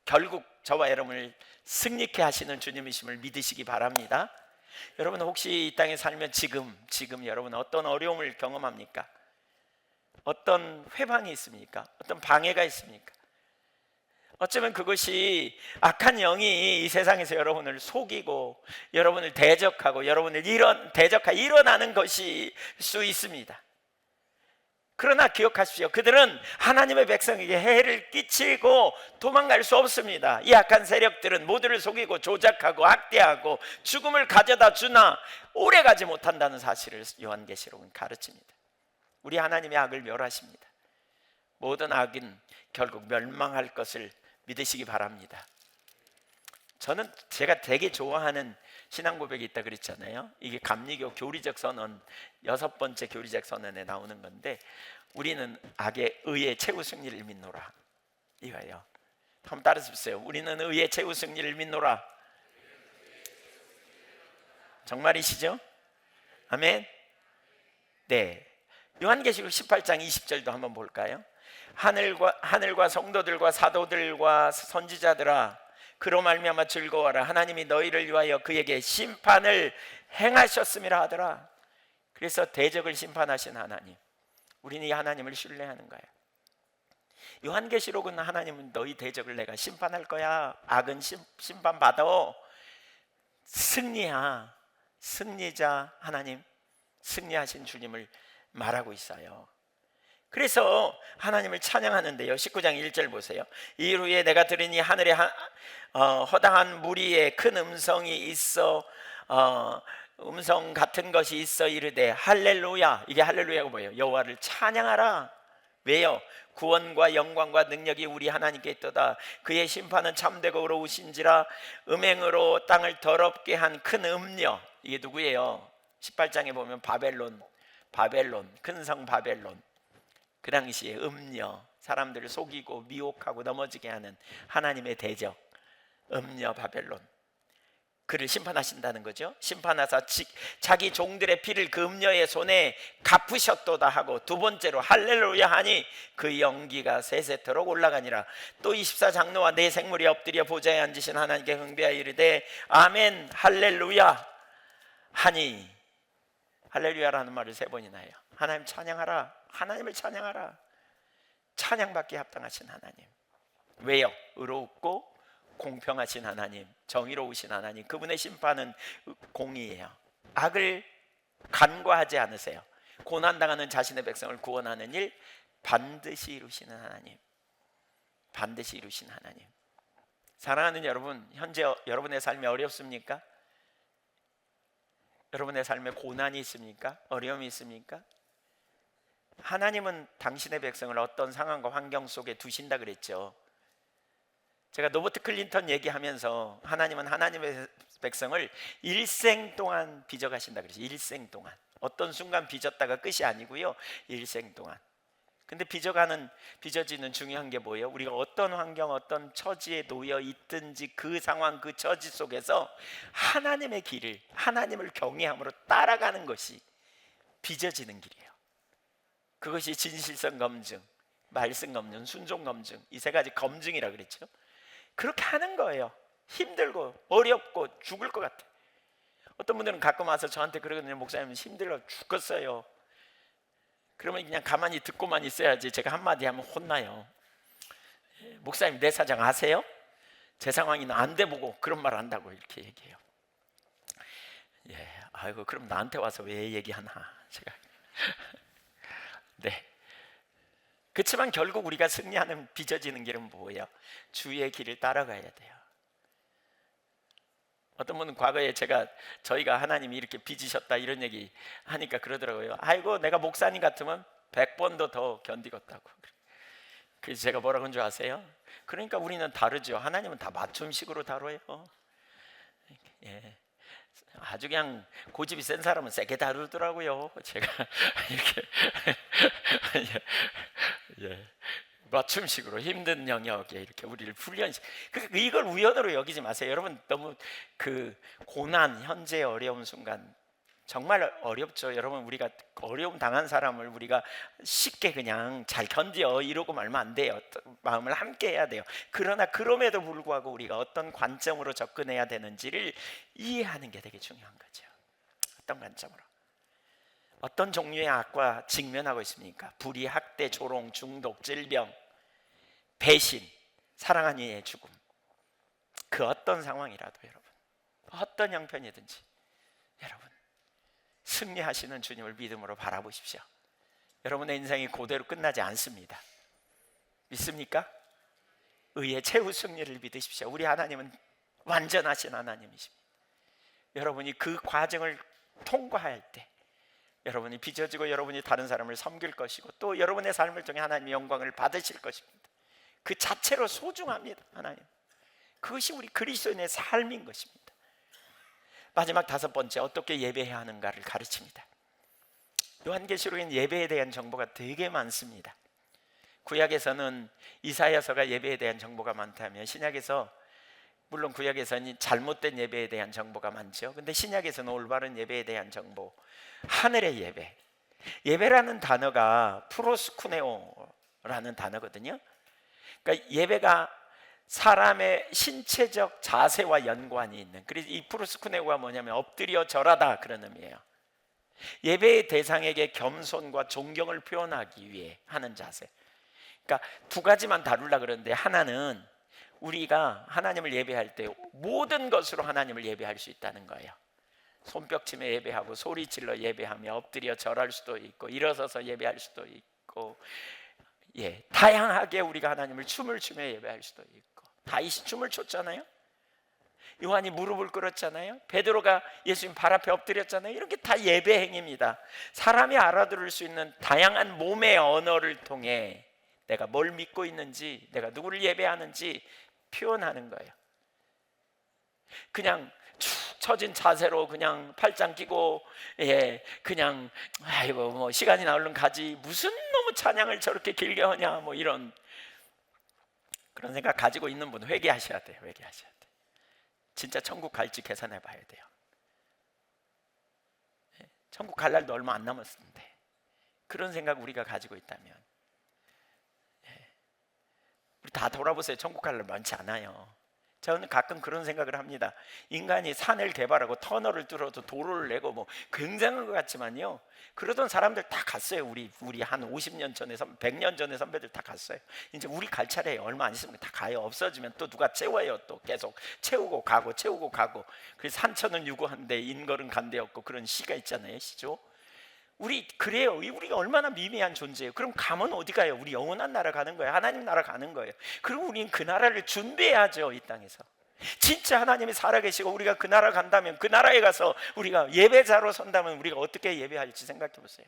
결국 저와 여러분을 승리케 하시는 주님이심을 믿으시기 바랍니다. 여러분 혹시 이 땅에 살면 지금 여러분 어떤 어려움을 경험합니까? 어떤 회방이 있습니까? 어떤 방해가 있습니까? 어쩌면 그것이 악한 영이 이 세상에서 여러분을 속이고 여러분을 대적하고 여러분을 일어나는 것일 수 있습니다. 그러나 기억하십시오. 그들은 하나님의 백성에게 해를 끼치고 도망갈 수 없습니다. 이 악한 세력들은 모두를 속이고 조작하고 학대하고 죽음을 가져다 주나 오래 가지 못한다는 사실을 요한계시록은 가르칩니다. 우리 하나님의 악을 멸하십니다. 모든 악은 결국 멸망할 것을 믿으시기 바랍니다. 저는 제가 되게 좋아하는 신앙 고백이 있다 그랬잖아요. 이게 감리교 교리적 선언 6번째 교리적 선언에 나오는 건데, 우리는 악의 의의 최후 승리를 믿노라 이거예요. 한번 따라해보세요. 우리는 의의 최후 승리를 믿노라. 정말이시죠? 아멘. 네. 요한계시록 18장 20절도 한번 볼까요? 하늘과 성도들과 사도들과 선지자들아 그로 말미암아 즐거워하라. 하나님이 너희를 위하여 그에게 심판을 행하셨음이라 하더라. 그래서 대적을 심판하신 하나님, 우리는 이 하나님을 신뢰하는 거예요. 요한계시록은 하나님은 너희 대적을 내가 심판할 거야. 악은 심판받아. 승리야. 승리자 하나님, 승리하신 주님을 말하고 있어요. 그래서 하나님을 찬양하는데요, 19장 1절 보세요. 이후에 내가 들으니 하늘에 허다한 무리의 큰 음성이 있어, 음성 같은 것이 있어 이르되 할렐루야. 이게 할렐루야가 뭐예요? 여호와를 찬양하라. 왜요? 구원과 영광과 능력이 우리 하나님께 있도다. 그의 심판은 참되고 의로우신지라. 음행으로 땅을 더럽게 한 큰 음녀. 이게 누구예요? 18장에 보면 바벨론, 큰 성 바벨론. 그 당시에 음녀, 사람들을 속이고 미혹하고 넘어지게 하는 하나님의 대적 음녀 바벨론, 그를 심판하신다는 거죠. 심판하사 자기 종들의 피를 그 음녀의 손에 갚으셨도다 하고, 두 번째로 할렐루야 하니 그 연기가 세세토록 올라가니라. 또 24장로와 네 생물이 엎드려 보좌에 앉으신 하나님께 흥배하여 이르되 아멘 할렐루야 하니, 할렐루야라는 말을 3번이나 해요. 하나님 찬양하라. 하나님을 찬양하라. 찬양받기에 합당하신 하나님. 왜요? 의롭고 공평하신 하나님, 정의로우신 하나님. 그분의 심판은 공의예요. 악을 간과하지 않으세요. 고난당하는 자신의 백성을 구원하는 일 반드시 이루시는 하나님, 반드시 이루시는 하나님. 사랑하는 여러분, 현재 여러분의 삶이 어렵습니까? 여러분의 삶에 고난이 있습니까? 어려움이 있습니까? 하나님은 당신의 백성을 어떤 상황과 환경 속에 두신다 그랬죠. 제가 로버트 클린턴 얘기하면서 하나님은 하나님의 백성을 일생 동안 빚어가신다 그랬죠. 일생 동안. 어떤 순간 빚었다가 끝이 아니고요, 일생 동안. 근데 빚어지는 중요한 게 뭐예요? 우리가 어떤 환경, 어떤 처지에 놓여 있든지 그 상황, 그 처지 속에서 하나님의 길을, 하나님을 경외함으로 따라가는 것이 빚어지는 길이에요. 그것이 진실성 검증, 말씀 검증, 순종 검증, 이 3가지 검증이라 그랬죠. 그렇게 하는 거예요. 힘들고 어렵고 죽을 것 같아. 어떤 분들은 가끔 와서 저한테 그러거든요. 목사님 힘들어 죽겠어요. 그러면 그냥 가만히 듣고만 있어야지. 제가 한마디 하면 혼나요. 목사님 내 사정 아세요? 제 상황이 나한테 보고 그런 말 한다고 이렇게 얘기해요. 아이고 그럼 나한테 와서 왜 얘기하나 제가. 네. 그렇지만 결국 우리가 승리하는 빚어지는 길은 뭐예요? 주의 길을 따라가야 돼요. 어떤 분은 과거에 저희가 하나님이 이렇게 빚으셨다 이런 얘기 하니까 그러더라고요. 아이고 내가 목사님 같으면 100번도 더 견디겠다고. 그래서 제가 뭐라고 한 줄 아세요? 그러니까 우리는 다르죠. 하나님은 다 맞춤식으로 다뤄요. 아주 그냥 고집이 센 사람은 세게 다루더라고요. 제가 이렇게 맞춤식으로 힘든 영역에 이렇게 우리를 훈련시. 이걸 우연으로 여기지 마세요. 여러분 너무 그 고난, 현재의 어려운 순간 정말 어렵죠. 여러분 우리가 어려움 당한 사람을 우리가 쉽게 그냥 잘 견뎌 이러고 말면 안 돼요. 마음을 함께 해야 돼요. 그러나 그럼에도 불구하고 우리가 어떤 관점으로 접근해야 되는지를 이해하는 게 되게 중요한 거죠. 어떤 관점으로, 어떤 종류의 악과 직면하고 있습니까? 불의, 학대, 조롱, 중독, 질병, 배신, 사랑한 이의 죽음. 그 어떤 상황이라도 여러분, 어떤 형편이든지 여러분 승리하시는 주님을 믿음으로 바라보십시오. 여러분의 인생이 그대로 끝나지 않습니다. 믿습니까? 의의 최후 승리를 믿으십시오. 우리 하나님은 완전하신 하나님이십니다. 여러분이 그 과정을 통과할 때 여러분이 빚어지고 여러분이 다른 사람을 섬길 것이고 또 여러분의 삶을 통해 하나님의 영광을 받으실 것입니다. 그 자체로 소중합니다. 하나님, 그것이 우리 그리스도인의 삶인 것입니다. 마지막 5번째, 어떻게 예배해야 하는가를 가르칩니다. 요한계시록엔 예배에 대한 정보가 되게 많습니다. 구약에서는 이사야서가 예배에 대한 정보가 많다면 신약에서, 물론 구약에서는 잘못된 예배에 대한 정보가 많죠. 근데 신약에서는 올바른 예배에 대한 정보, 하늘의 예배. 예배라는 단어가 프로스쿠네오라는 단어거든요. 그러니까 예배가 사람의 신체적 자세와 연관이 있는, 그래서 이 프로스쿠네오가 뭐냐면 엎드려 절하다 그런 의미예요. 예배의 대상에게 겸손과 존경을 표현하기 위해 하는 자세. 그러니까 두 가지만 다루려 그러는데, 하나는 우리가 하나님을 예배할 때 모든 것으로 하나님을 예배할 수 있다는 거예요. 손뼉치며 예배하고 소리질러 예배하며 엎드려 절할 수도 있고 일어서서 예배할 수도 있고, 다양하게 우리가 하나님을 춤을 추며 예배할 수도 있고. 다윗이 춤을 췄잖아요. 요한이 무릎을 꿇었잖아요. 베드로가 예수님 발 앞에 엎드렸잖아요. 이런 게 다 예배 행위입니다. 사람이 알아들을 수 있는 다양한 몸의 언어를 통해 내가 뭘 믿고 있는지, 내가 누구를 예배하는지 표현하는 거예요. 그냥 축 처진 자세로 그냥 팔짱 끼고 그냥 아이고 뭐 시간이나 얼른 가지, 무슨 너무 찬양을 저렇게 길게 하냐, 뭐 이런 그런 생각 가지고 있는 분 회개하셔야 돼요. 회개하셔야 돼요. 진짜 천국 갈지 계산해 봐야 돼요. 천국 갈 날도 얼마 안 남았는데 그런 생각 우리가 가지고 있다면, 우리 다 돌아보세요. 천국 갈 날 많지 않아요. 저는 가끔 그런 생각을 합니다. 인간이 산을 개발하고 터널을 뚫어도 도로를 내고 뭐 굉장한 것 같지만요, 그러던 사람들 다 갔어요. 우리 한 50년 전에 100년 전에 선배들 다 갔어요. 이제 우리 갈 차례예요. 얼마 안 있으면 다 가요. 없어지면 또 누가 채워요. 또 계속 채우고 가고 채우고 가고. 그래서 산천은 유구한데 인걸은 간데 없고, 그런 시가 있잖아요. 시죠. 우리 그래요. 우리가 얼마나 미미한 존재예요. 그럼 가면 어디 가요? 우리 영원한 나라 가는 거예요. 하나님 나라 가는 거예요. 그럼 우리는 그 나라를 준비해야죠. 이 땅에서 진짜 하나님이 살아계시고 우리가 그 나라 간다면, 그 나라에 가서 우리가 예배자로 선다면 우리가 어떻게 예배할지 생각해 보세요.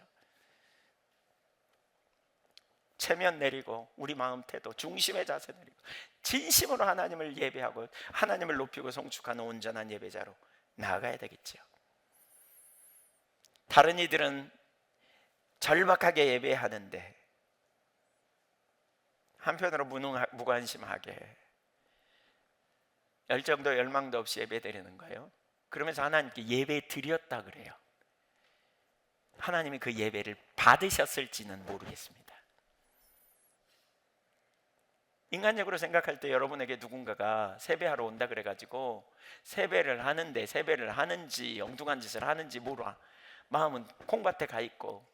체면 내리고 우리 마음 태도, 중심의 자세 내리고 진심으로 하나님을 예배하고 하나님을 높이고 송축하는 온전한 예배자로 나아가야 되겠죠. 다른 이들은 절박하게 예배하는데 한편으로 무관심하게 열정도 열망도 없이 예배드리는 거예요. 그러면서 하나님께 예배 드렸다 그래요. 하나님이 그 예배를 받으셨을지는 모르겠습니다. 인간적으로 생각할 때 여러분에게 누군가가 세배하러 온다 그래가지고 세배를 하는데, 세배를 하는지 엉뚱한 짓을 하는지 몰라, 마음은 콩밭에 가 있고,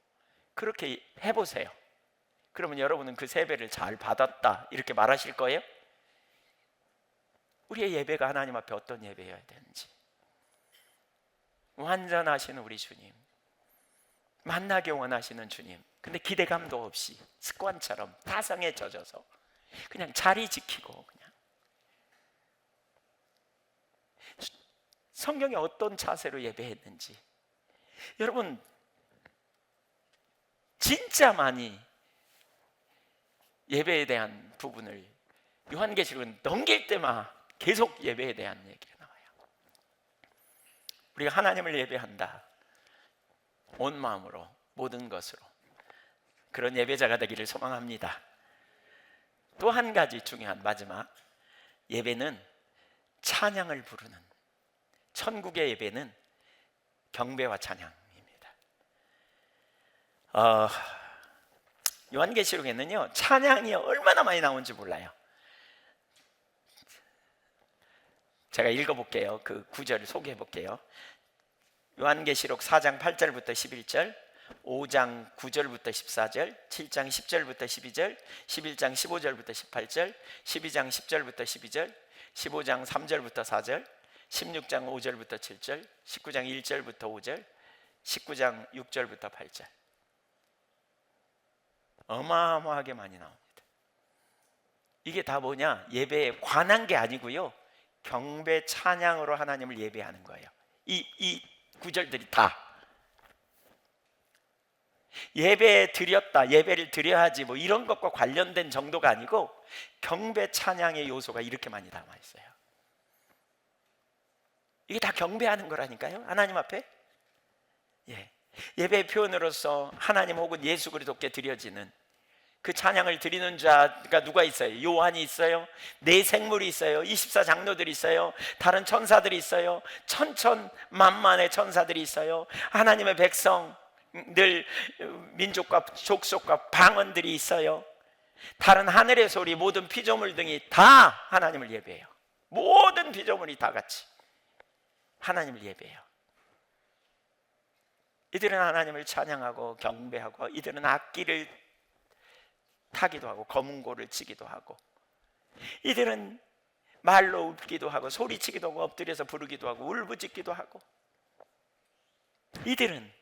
그렇게 해보세요. 그러면 여러분은 그 세배를 잘 받았다 이렇게 말하실 거예요? 우리의 예배가 하나님 앞에 어떤 예배여야 되는지, 완전하신 우리 주님, 만나게 원하시는 주님, 근데 기대감도 없이 습관처럼 타성에 젖어서 그냥 자리 지키고, 그냥 성경에 어떤 자세로 예배했는지 여러분 진짜 많이 예배에 대한 부분을 요한계시록은 넘길 때마다 계속 예배에 대한 얘기가 나와요. 우리가 하나님을 예배한다, 온 마음으로 모든 것으로. 그런 예배자가 되기를 소망합니다. 또 한 가지 중요한 마지막, 예배는 찬양을 부르는, 천국의 예배는 경배와 찬양입니다. 요한계시록에는요 찬양이 얼마나 많이 나온지 몰라요. 제가 읽어볼게요. 그 구절을 소개해볼게요. 요한계시록 4장 8절부터 11절, 5장 9절부터 14절, 7장 10절부터 12절, 11장 15절부터 18절, 12장 10절부터 12절, 15장 3절부터 4절, 16장 5절부터 7절, 19장 1절부터 5절, 19장 6절부터 8절. 어마어마하게 많이 나옵니다. 이게 다 뭐냐? 예배에 관한 게 아니고요, 경배 찬양으로 하나님을 예배하는 거예요. 이 구절들이 다 예배 드렸다, 예배를 드려야지 뭐 이런 것과 관련된 정도가 아니고 경배 찬양의 요소가 이렇게 많이 담아 있어요. 이게 다 경배하는 거라니까요, 하나님 앞에. 예배의 표현으로서 하나님 혹은 예수 그리스도께 드려지는 그 찬양을 드리는 자가 누가 있어요? 요한이 있어요, 네 생물이 있어요, 24장로들이 있어요, 다른 천사들이 있어요, 천천만만의 천사들이 있어요, 하나님의 백성들, 민족과 족속과 방언들이 있어요, 다른 하늘의 소리, 모든 피조물 등이 다 하나님을 예배해요. 모든 피조물이 다 같이 하나님을 예배해요. 이들은 하나님을 찬양하고 경배하고, 이들은 악기를 타기도 하고 검은고를 치기도 하고, 이들은 말로 웃기도 하고 소리치기도 하고 엎드려서 부르기도 하고 울부짖기도 하고, 이들은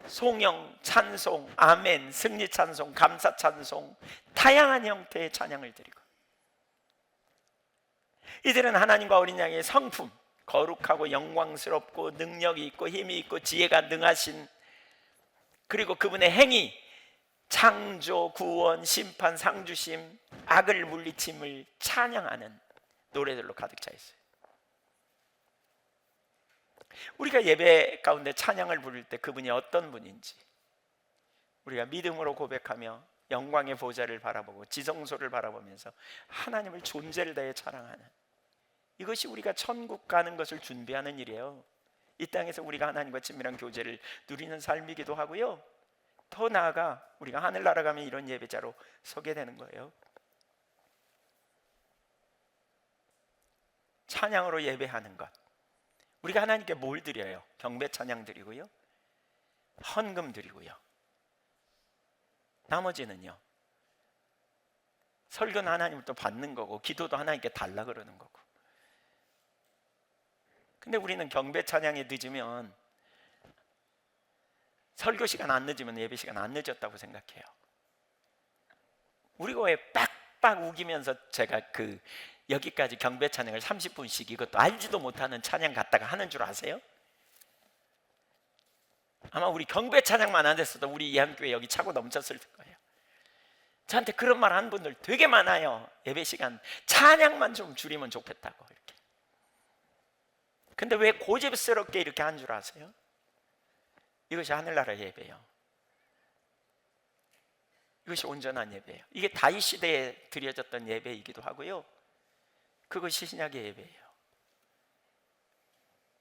송영, 찬송, 아멘, 승리 찬송, 감사 찬송, 다양한 형태의 찬양을 드리고, 이들은 하나님과 어린 양의 성품, 거룩하고 영광스럽고 능력이 있고 힘이 있고 지혜가 능하신, 그리고 그분의 행위, 창조, 구원, 심판, 상주심, 악을 물리침을 찬양하는 노래들로 가득 차 있어요. 우리가 예배 가운데 찬양을 부를 때 그분이 어떤 분인지 우리가 믿음으로 고백하며 영광의 보좌를 바라보고 지성소를 바라보면서 하나님을 존재를 다해 찬양하는, 이것이 우리가 천국 가는 것을 준비하는 일이에요. 이 땅에서 우리가 하나님과 친밀한 교제를 누리는 삶이기도 하고요, 더 나아가 우리가 하늘나라 가면 이런 예배자로 서게 되는 거예요. 찬양으로 예배하는 것, 우리가 하나님께 뭘 드려요? 경배 찬양 드리고요, 헌금 드리고요, 나머지는요, 설교는 하나님을 또 받는 거고 기도도 하나님께 달라 그러는 거고. 근데 우리는 경배 찬양이 늦으면, 설교 시간 안 늦으면 예배 시간 안 늦었다고 생각해요. 우리가 왜 빡빡 우기면서 제가 여기까지 경배 찬양을 30분씩, 이것도 알지도 못하는 찬양 갖다가 하는 줄 아세요? 아마 우리 경배 찬양만 안 됐어도 우리 이한교회 여기 차고 넘쳤을 거예요. 저한테 그런 말 하는 분들 되게 많아요. 예배 시간 찬양만 좀 줄이면 좋겠다고 이렇게. 근데 왜 고집스럽게 이렇게 한 줄 아세요? 이것이 하늘나라 예배예요. 이것이 온전한 예배예요. 이게 다윗 시대에 드려졌던 예배이기도 하고요, 그것이 신약의 예배예요.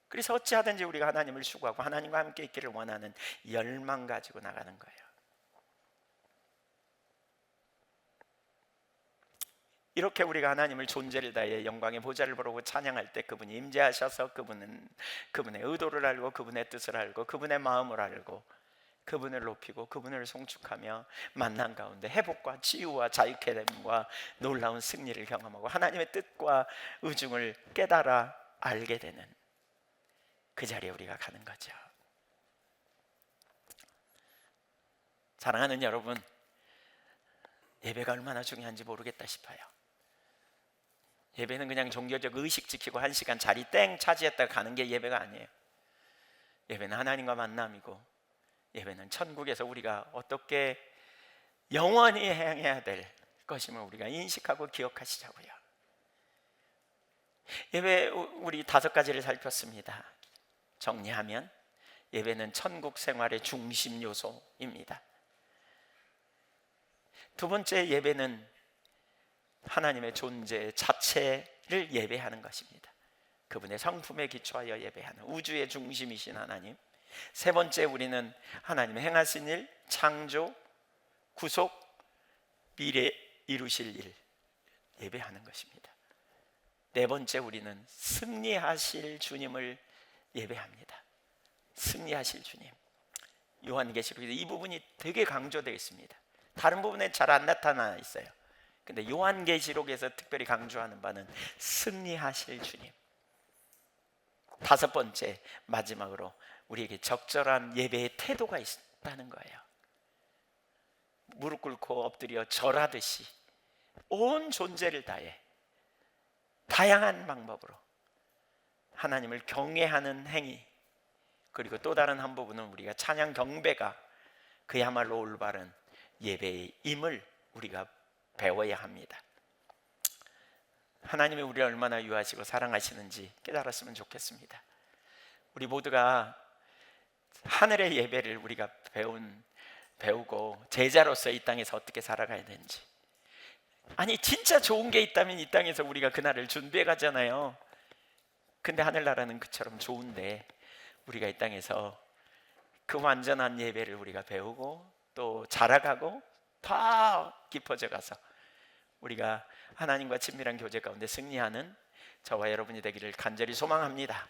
그래서 어찌하든지 우리가 하나님을 추구하고 하나님과 함께 있기를 원하는 열망 가지고 나가는 거예요. 이렇게 우리가 하나님을 존재를 다해 영광의 보좌를 보고 찬양할 때 그분이 임재하셔서 그분의 의도를 알고 그분의 뜻을 알고 그분의 마음을 알고 그분을 높이고 그분을 송축하며 만난 가운데 회복과 치유와 자유케 됨과 놀라운 승리를 경험하고 하나님의 뜻과 의중을 깨달아 알게 되는 그 자리에 우리가 가는 거죠. 사랑하는 여러분, 예배가 얼마나 중요한지 모르겠다 싶어요. 예배는 그냥 종교적 의식 지키고 1시간 자리 땡 차지했다가 가는 게 예배가 아니에요. 예배는 하나님과 만남이고, 예배는 천국에서 우리가 어떻게 영원히 행해야 될 것임을 우리가 인식하고 기억하시자고요. 예배 우리 5가지를 살폈습니다. 정리하면 예배는 천국 생활의 중심 요소입니다. 두 번째, 예배는 하나님의 존재 자체를 예배하는 것입니다. 그분의 성품에 기초하여 예배하는 우주의 중심이신 하나님. 세 번째, 우리는 하나님의 행하신 일, 창조, 구속, 미래 이루실 일 예배하는 것입니다. 네 번째, 우리는 승리하실 주님을 예배합니다. 승리하실 주님. 요한계시록에 이 부분이 되게 강조되어 있습니다. 다른 부분에 잘 안 나타나 있어요. 근데 요한계시록에서 특별히 강조하는 바는 승리하실 주님. 5번째, 마지막으로 우리에게 적절한 예배의 태도가 있다는 거예요. 무릎 꿇고 엎드려 절하듯이 온 존재를 다해 다양한 방법으로 하나님을 경외하는 행위, 그리고 또 다른 한 부분은 우리가 찬양 경배가 그야말로 올바른 예배의 임을 우리가 배워야 합니다. 하나님이 우리를 얼마나 유하시고 사랑하시는지 깨달았으면 좋겠습니다. 우리 모두가 하늘의 예배를 우리가 배우고 제자로서 이 땅에서 어떻게 살아가야 되는지, 아니 진짜 좋은 게 있다면 이 땅에서 우리가 그날을 준비해 가잖아요. 근데 하늘나라는 그처럼 좋은데 우리가 이 땅에서 그 완전한 예배를 우리가 배우고 또 자라가고 더 깊어져 가서 우리가 하나님과 친밀한 교제 가운데 승리하는 저와 여러분이 되기를 간절히 소망합니다.